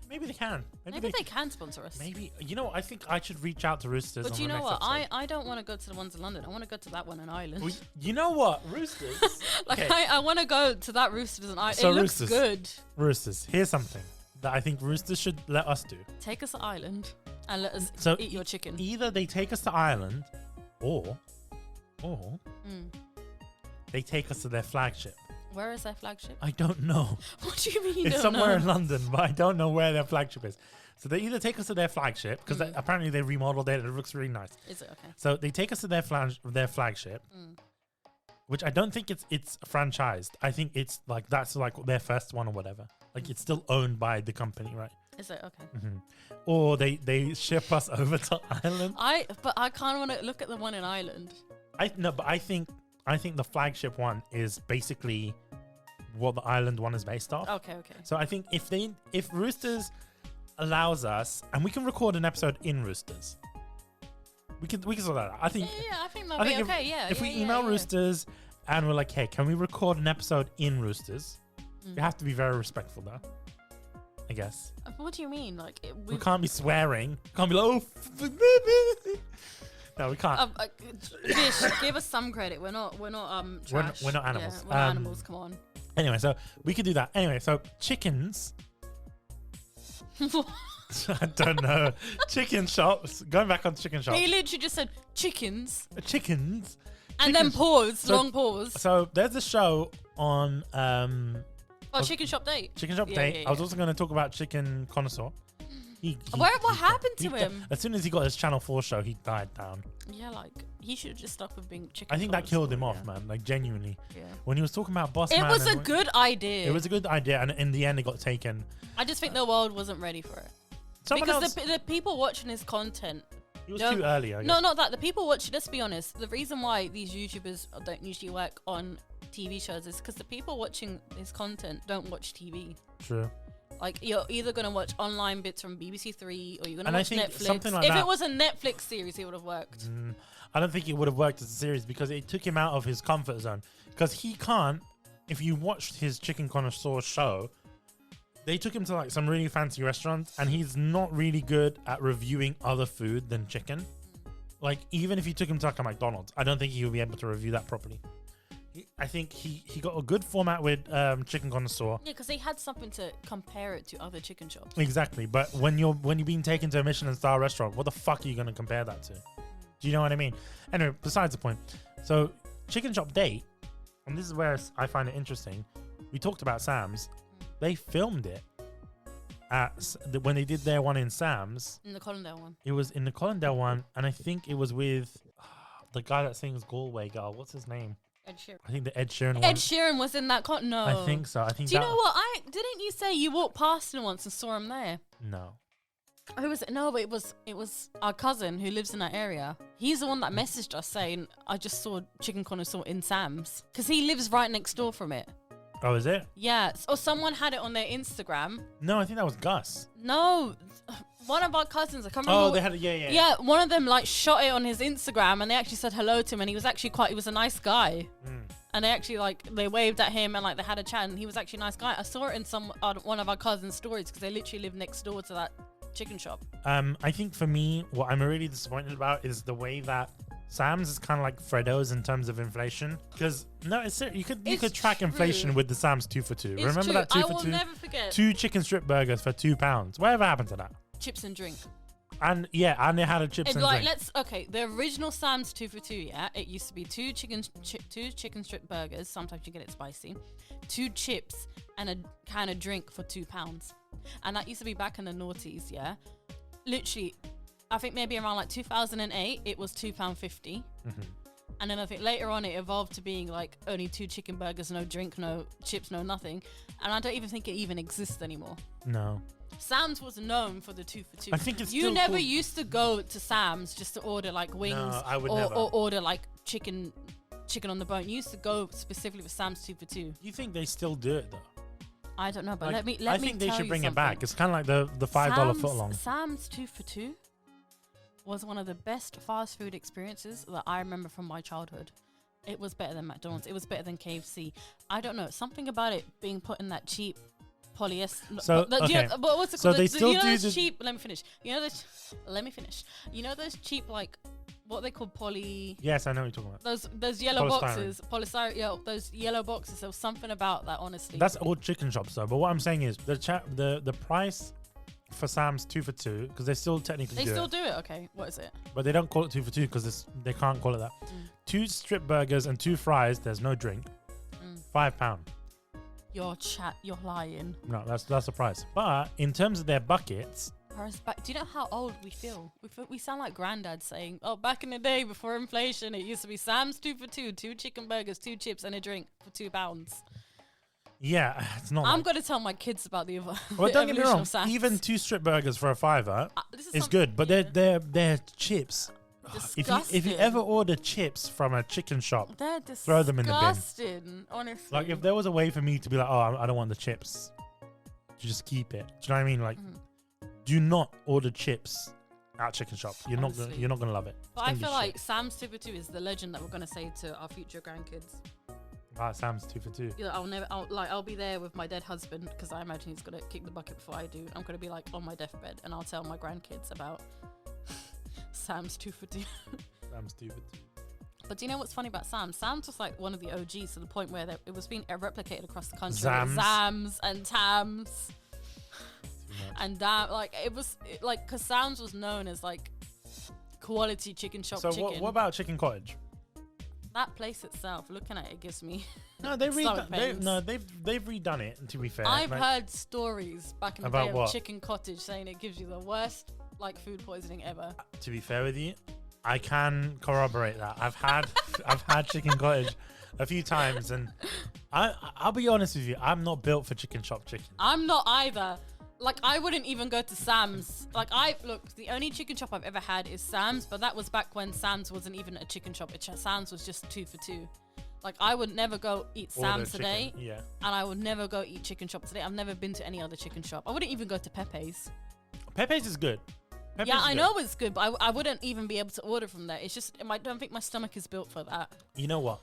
maybe they can. Maybe they can sponsor us. Maybe, you know, I think I should reach out to Roosters. But on you the know next what? episode. I don't want to go to the ones in London. I want to go to that one in Ireland. Well, you know what, Roosters. Like Okay. I want to go to that Roosters in Ireland. So It looks Roosters. good. Roosters. Here's something that I think Roosters should let us do. Take us to Ireland and let us So eat your chicken. Either they take us to Ireland, or they take us to their flagship. Where is their flagship? I don't know. What do you mean you It's don't somewhere know? in London, but I don't know where their flagship is. So they either take us to their flagship because apparently they remodeled it. It looks really nice. Is it okay? So they take us to their flagship, which I don't think it's franchised. I think it's like that's like their first one or whatever. Like it's still owned by the company, right? Is it okay? Or they ship us over to Ireland. But I kind of want to look at the one in Ireland. But I think the flagship one is basically what the Ireland one is based off. Okay. So I think if Roosters allows us, and we can record an episode in Roosters, we can sort that out. I think. Yeah, I think that'll be okay. Yeah. If we yeah, email yeah. Roosters and we're like, hey, can we record an episode in Roosters? We have to be very respectful though, I guess. What do you mean? Like We can't be swearing. Can't be like, oh. No, we can't. Bish, give us some credit. We're not trash. We're not animals. Yeah, we're not animals. Come on. Anyway, so we could do that. Anyway, so chickens. I don't know. Chicken shops. Going back on chicken shops. He literally just said chickens. Chickens. And then pause. So- Long pause. So there's a show on Chicken Shop Date. Chicken Shop Yeah, Date. yeah, I was yeah. also going to talk about Chicken Connoisseur. What happened to him? As soon as he got his Channel 4 show, he died down. Yeah, like he should have just stuck with being chicken. I think that killed him off, yeah. man. Like genuinely. Yeah. When he was talking about Boss It Man. was a and- good idea. It was a good idea, and in the end, it got taken. I just think the world wasn't ready for it. Someone Because else. the people watching his content. It was No, too early. I guess. No, not that. The people watching. Let's be honest. The reason why these YouTubers don't usually work on TV shows is because the people watching his content don't watch TV. True. Like you're either gonna watch online bits from BBC Three or you're gonna And I watch think Netflix. something like if that- it was a Netflix series, it would have worked. I don't think it would have worked as a series because it took him out of his comfort zone. Because he can't. If you watched his Chicken Connoisseur show, they took him to like some really fancy restaurants, and he's not really good at reviewing other food than chicken. Like even if you took him to like a McDonald's, I don't think he would be able to review that properly. I think he got a good format with Chicken Connoisseur. Yeah, because they had something to compare it to other chicken shops. Exactly, but when you're being taken to a Michelin star restaurant, what the fuck are you going to compare that to? Do you know what I mean? Anyway, besides the point. So, Chicken Shop Date, and this is where I find it interesting. We talked about Sam's. They filmed it when they did their one in Sam's. In the Collindale one. It was in the Collindale one, and I think it was with the guy that sings Galway Girl. What's his name? Ed Sheeran. I think the Ed Sheeran one. Ed Sheeran was in that no. I think so. I think Do you that know what? Didn't you say you walked past him once and saw him there? No. Who was it? No, but it was our cousin who lives in that area. He's the one that messaged us saying, I just saw Chicken Connoisseur in Sam's. Because he lives right next door from it. Oh, is it? Yeah. Or someone had it on their Instagram. No, I think that was Gus. No. One of our cousins, I can't remember. Oh, they had yeah. Yeah, one of them like shot it on his Instagram and they actually said hello to him and he was actually he was a nice guy. And they actually they waved at him and like they had a chat and he was actually a nice guy. I saw it in one of our cousins' stories because they literally live next door to that chicken shop. I think for me, what I'm really disappointed about is the way that Sam's is kind of like Freddo's in terms of inflation. Because no, it's you could track true. inflation with the Sam's 2 for 2. It's Remember true. that 2 I for will 2? never forget. 2 chicken strip burgers for £2. Whatever happened to that? Chips and drink. And yeah, and they had a chips and Like drink. the original Sam's 2 for 2, yeah. It used to be 2 chicken strip burgers. Sometimes you get it spicy, 2 chips and a kind of drink for £2. And that used to be back in the noughties, yeah. Literally, I think maybe around like 2008, it was £2.50. And then I think later on it evolved to being like only 2 chicken burgers, no drink, no chips, no nothing. And I don't even think it even exists anymore. No. Sam's was known for the 2 for 2. I think it's you still never called- used to go to Sam's just to order like wings I would or, never. or order like chicken on the bone. You used to go specifically for Sam's 2 for 2. You think they still do it though? I don't know, but Like, let me I think they tell should you bring it something. back. It's kind of like the $5 foot long. Sam's 2 for 2 was one of the best fast food experiences that I remember from my childhood. It was better than McDonald's. It was better than KFC. I don't know, something about it being put in that cheap polyester. So, okay. What's it So called? they still you know do those the- cheap. Let me finish. Let me finish. You know those cheap like what they call poly. Yes, I know what you're talking about. Those yellow Polystyrene. boxes, polystyrene. Yeah, those yellow boxes. There was something about that, honestly. That's old chicken shops though. But what I'm saying is the price for Sam's 2 for 2 because they still technically they do still it, do it. Okay, what is it? but they don't call it 2 for 2 because they can't call it that. 2 strip burgers and 2 fries. There's no drink. £5. You're lying. No, that's the price. But in terms of their buckets, Do you know how old we feel? We sound like granddad saying, "Oh, back in the day before inflation, it used to be Sam's 2 for 2, 2 chicken burgers, 2 chips, and a drink for £2." yeah, it's not. I'm like, gonna tell my kids about the well, the don't get me evolution wrong. of Sam's. Even 2 strip burgers for a £5 This is something- good, but yeah. they're chips. If you Disgusting. ever order chips from a chicken shop, They're disgusting, throw them in the bin. honestly. like if there was a way for me to be like, oh, I don't want the chips, to just keep it. Do you know what I mean? Like, do not order chips at chicken shop. You're Honestly. not gonna love it. But It's I gonna be feel shit. like Sam's 2 for 2 is the legend that we're gonna say to our future grandkids. Sam's 2 for 2. You know, I'll be there with my dead husband because I imagine he's gonna kick the bucket before I do. I'm gonna be like on my deathbed and I'll tell my grandkids about Sam's 2 for 2. Sam's 2 for 2. But do you know what's funny about Sam's? Sam's was like one of the OGs to the point where it was being replicated across the country. Zams. And Tams. And that, like, it was like, because Sam's was known as like quality chicken shop So chicken. what about Chicken Cottage? That place itself, looking at it gives me. No, they've stomach pains. redone it. To be fair, I've heard stories back in the About day what? of Chicken Cottage saying it gives you the worst like food poisoning ever. To be fair with you, I can corroborate that. I've had Chicken Cottage a few times, and I'll be honest with you, I'm not built for chicken shop chicken. I'm not either. Like, I wouldn't even go to Sam's. Like, the only chicken shop I've ever had is Sam's, but that was back when Sam's wasn't even a chicken shop. Sam's was just 2 for 2. Like, I would never go eat Sam's today, Yeah. and I would never go eat chicken shop today. I've never been to any other chicken shop. I wouldn't even go to Pepe's. Pepe's is good. Pepe's Yeah, is I good. know it's good, but I wouldn't even be able to order from there. It's just, I don't think my stomach is built for that. You know what?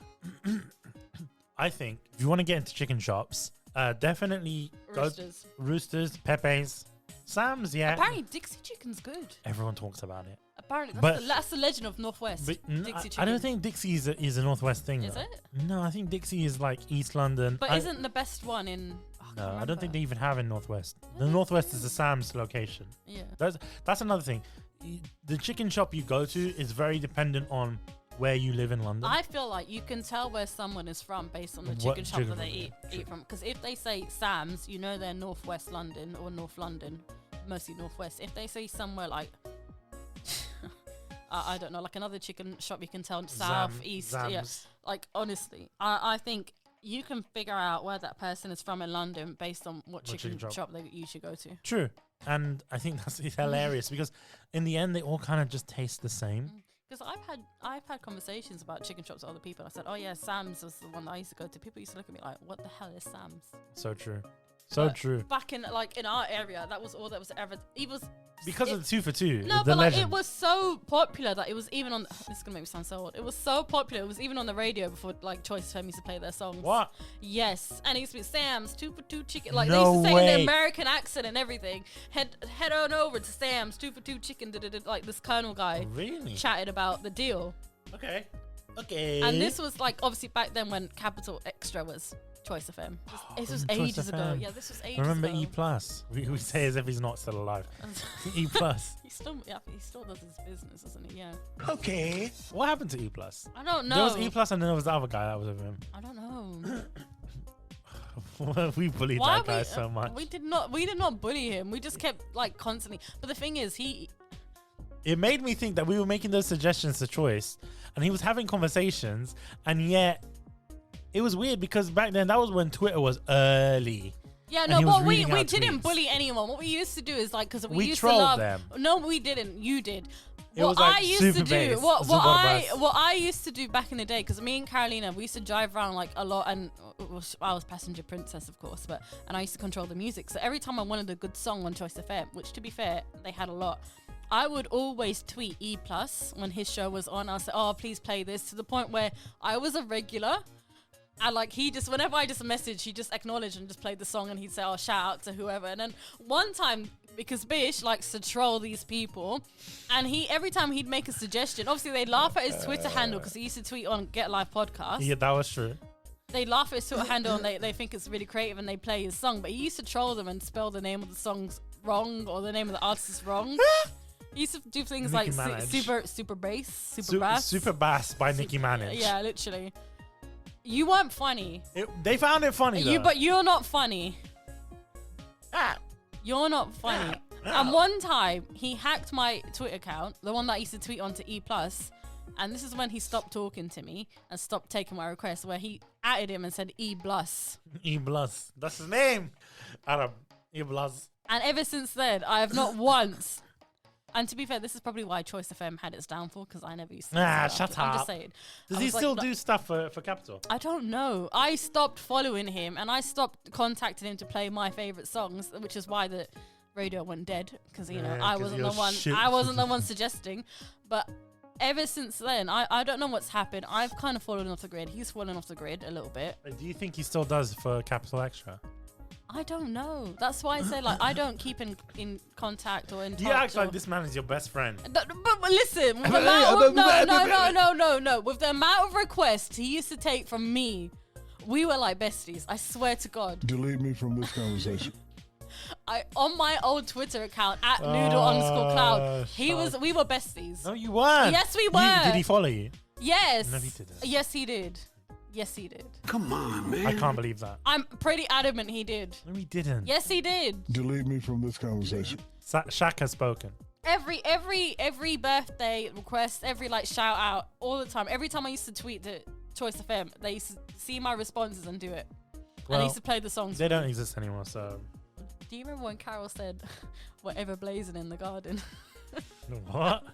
I think if you want to get into chicken shops, definitely Roosters. Roosters, Pepe's, Sam's. Yeah. Apparently, Dixie Chicken's good. Everyone talks about it. Apparently, But- that's the legend of Northwest. But Dixie I don't chicken. think Dixie is a Northwest thing. Is though. it? No, I think Dixie is like East London. But isn't the best one in? No, I don't think they even have in Northwest. The Northwest is the Sam's location. Yeah. That's another thing. The chicken shop you go to is very dependent on where you live in London. I feel like you can tell where someone is from based on the What chicken shop chicken that they from, yeah, eat from. Because if they say Sam's, you know they're Northwest London or North London, mostly Northwest. If they say somewhere like, I don't know, like another chicken shop, you can tell South, East. Yeah. Zams. Like, honestly, I think you can figure out where that person is from in London based on what chicken chicken shop you should go to. True. And I think that's hilarious because in the end they all kind of just taste the same. Because I've had conversations about chicken shops with other people. I said, oh yeah, Sam's was the one that I used to go to. People used to look at me like, what the hell is Sam's? So true. So But true. Back in our area, that was all that was ever. It was Because of the 2 for 2. no, the but like, legend. it was so popular that it was even on. This is gonna make me sound so old. It was so popular. It was even on the radio before like Choice FM used to play their songs. What? Yes, and it used to be Sam's 2 for 2 chicken. Like No they used to say in way. the American accent and everything. Head on over to Sam's 2 for 2 chicken. Like this Colonel guy Really? chatted about the deal. Okay. Okay. And this was like obviously back then when Capital Extra was Choice FM. This was Choice ages ago. FM. Yeah, this was ages Remember ago. E Plus? We say as if he's not still alive. E Plus. he still does his business, doesn't he? Yeah. Okay. What happened to E Plus? I don't know. There was E Plus and then there was the other guy that was with him. I don't know. We bullied Why that guy we, so much. We did not bully him. We just kept like constantly. But the thing is, It made me think that we were making those suggestions to Choice and he was having conversations, and yet it was weird because back then that was when Twitter was early. Yeah, And no, he was but we reading out didn't tweets. bully anyone. What we used to do is like, because we We used to trolled love them. No, we didn't. You did. It What was like I used super to do, bass, what super I bass. what I used to do back in the day, because me and Carolina, we used to drive around like a lot, and I was passenger princess, of course, and I used to control the music. So every time I wanted a good song on Choice FM, which to be fair, they had a lot, I would always tweet E Plus when his show was on. I'll say, oh, please play this, to the point where I was a regular. And like he just, whenever I just messaged, he just acknowledged and just played the song, and he'd say, "Oh, shout out to whoever." And then one time, because Bish likes to troll these people, and every time he'd make a suggestion, obviously they laugh at his Twitter handle because he used to tweet on Get Live Podcast. Yeah, that was true. They laugh at his Twitter handle and they think it's really creative and they play his song. But he used to troll them and spell the name of the songs wrong or the name of the artist wrong. He used to do things Nicki like Minaj. super bass, super bass. Super Bass by Nicki Minaj. Yeah, literally. You weren't funny. They found it funny though. But you're not funny. You're not funny. And one time he hacked my Twitter account, the one that I used to tweet on to E Plus, and this is when he stopped talking to me and stopped taking my requests, where he added him and said E Blus. E Blus. That's his name. Arab. E Blus. And ever since then, I have not once. And to be fair, this is probably why Choice FM had its downfall, because I never used to. Shut I'm up. just saying. Does I he was like, still "No." do stuff for Capital? I don't know. I stopped following him and I stopped contacting him to play my favorite songs, which is why the radio went dead, because you know Yeah, I 'cause wasn't you're the one. shit. I wasn't the one suggesting. But ever since then, I don't know what's happened. I've kind of fallen off the grid. He's fallen off the grid a little bit. Do you think he still does for Capital Extra? I don't know. That's why I say like I don't keep in contact or in touch. You act or- like this man is your best friend. But listen, with the amount of, no. With the amount of requests he used to take from me, we were like besties. I swear to God. Delete me from this conversation. On my old Twitter account at noodle_cloud, shut we were besties. No, you weren't. Yes, we were. Did he follow you? Yes. No, he didn't. Yes, he did. Yes, he did. Come on, man. I can't believe that. I'm pretty adamant he did. No, he didn't. Yes, he did. Delete me from this conversation. Shaq has spoken. Every birthday request, every like shout out, all the time. Every time I used to tweet to Choice FM, they used to see my responses and do it. And I used to play the songs. They don't exist anymore, so. Do you remember when Carol said, "Whatever blazing in the garden"? What?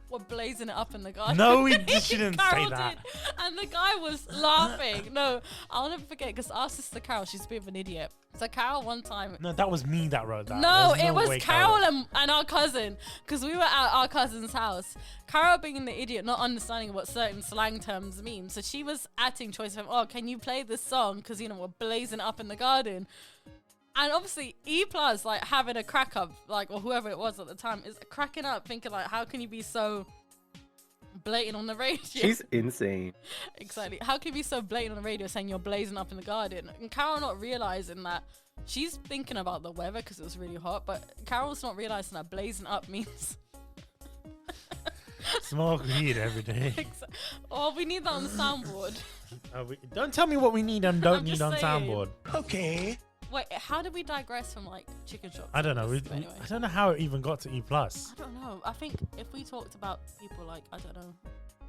We're blazing it up in the garden. No, she didn't Carol say that. did. And the guy was laughing. No, I'll never forget because our sister Carol, she's a bit of an idiot. So Carol one time. No, that was me that wrote that. No, There's it was way Carol and our cousin because we were at our cousin's house. Carol being the idiot, not understanding what certain slang terms mean. So she was atting Choice FM, oh, can you play this song? Because, we're blazing up in the garden. And obviously, E+, like, having a crack up, like, or whoever it was at the time, is cracking up, thinking, like, how can you be so blatant on the radio? She's insane. Exactly. How can you be so blatant on the radio saying you're blazing up in the garden? And Carol not realizing that she's thinking about the weather because it was really hot, but Carol's not realizing that blazing up means... Smoke weed every day. Oh, we need that on the soundboard. Don't tell me what we need and don't I'm need just on saying. soundboard. Okay. Wait, how did we digress from like chicken shops? I don't know. Anyway. I don't know how it even got to E+. I don't know. I think if we talked about people like, I don't know,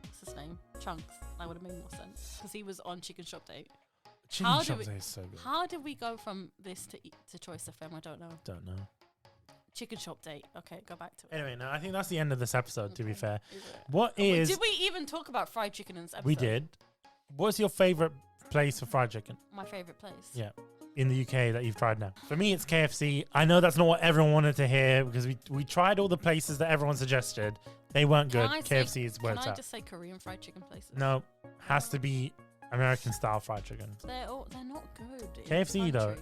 what's his name? Chunks, that would have made more sense. Because he was on Chicken Shop Date. Chicken Shop Day is so good. How did we go from this to Choice FM? I don't know. Don't know. Chicken Shop Date. Okay, go back to it. Anyway, no, I think that's the end of this episode, to be fair. Is it? What is... Did we even talk about fried chicken in this episode? We did. What's your favorite place for fried chicken? My favorite place. Yeah. In the UK that you've tried now? For me, it's KFC. I know that's not what everyone wanted to hear because we tried all the places that everyone suggested. They weren't good. KFC is where it's Can I at. just say Korean fried chicken places? No, has to be American style fried chicken. They're not good. in KFC the though.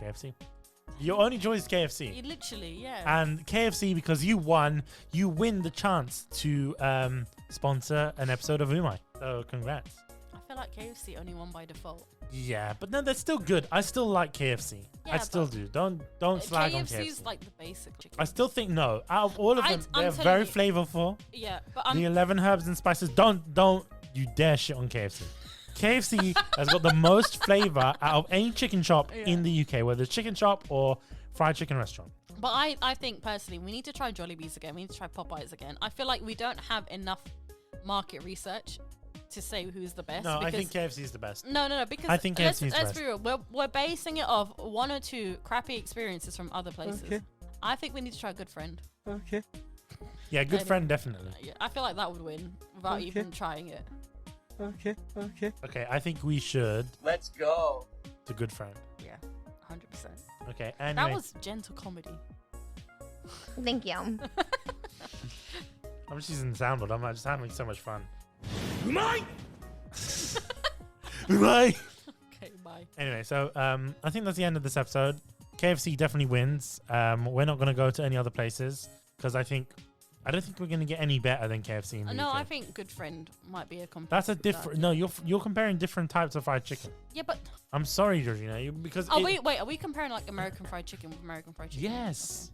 country. KFC. Your only choice is KFC. You literally, yeah. And KFC, because you won, you win the chance to sponsor an episode of Umai. So congrats. I feel like KFC only won by default. Yeah, but no, they're still good. I still like KFC. Yeah, I still but do. Don't slag on KFC. KFC's like the basic chicken. I still think no. Out of all of them, I'm they're telling very you- flavorful. Yeah, but The 11 herbs and spices. Don't you dare shit on KFC. KFC has got the most flavor out of any chicken shop in the UK, whether it's chicken shop or fried chicken restaurant. But I think personally, we need to try Jollibees again. We need to try Popeyes again. I feel like we don't have enough market research to say who's the best. No, I think KFC is the best. No, because I think KFC is let's best. be real. We're basing it off one or two crappy experiences from other places. Okay. I think we need to try Good Friend. Okay. Yeah, good friend, definitely. Yeah, I feel like that would win without Okay. even trying it. Okay. Okay, I think we should. Let's go. The good friend. Yeah, 100%. Okay, anyway. That was gentle comedy. Thank you. I'm just using the soundboard. I'm just having so much fun. Umai! Right. Okay, bye. Anyway, so I think that's the end of this episode. KFC definitely wins. We're not going to go to any other places because I don't think we're going to get any better than KFC in the No, UK. I think Good Friend might be a competitor. That's a different. No, you're comparing different types of fried chicken. Yeah, but I'm sorry, Georgina, because are we comparing like American fried chicken with American fried chicken? Yes.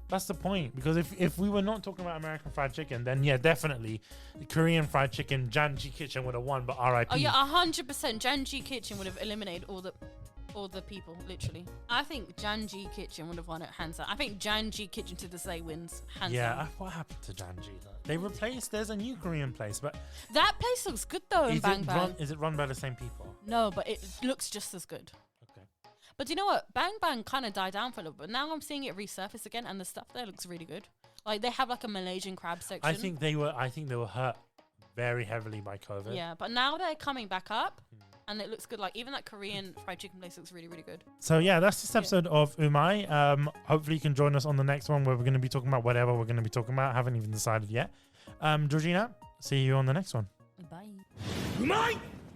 That's the point. Because if we were not talking about American fried chicken, then yeah, definitely the Korean fried chicken, Janji Kitchen would have won, but RIP. Oh yeah, 100%. Janji Kitchen would have eliminated all the people, literally. I think Janji Kitchen would have won it hands down. I think Janji Kitchen to this day wins hands down. What happened to Janji? They replaced. There's a new Korean place, but That place looks good though in Bang Bang. is it run by the same people? No, but it looks just as good. Okay. But do you know what? Bang Bang kind of died down for a little bit. Now I'm seeing it resurface again, and the stuff there looks really good. Like they have like a Malaysian crab section. I think they were hurt very heavily by COVID. Yeah, but now they're coming back up, and it looks good. Like even that Korean fried chicken place looks really, really good. So yeah, that's this episode of Umai. Hopefully you can join us on the next one where we're going to be talking about whatever we're going to be talking about. Haven't even decided yet. Georgina, see you on the next one. Bye. Umai!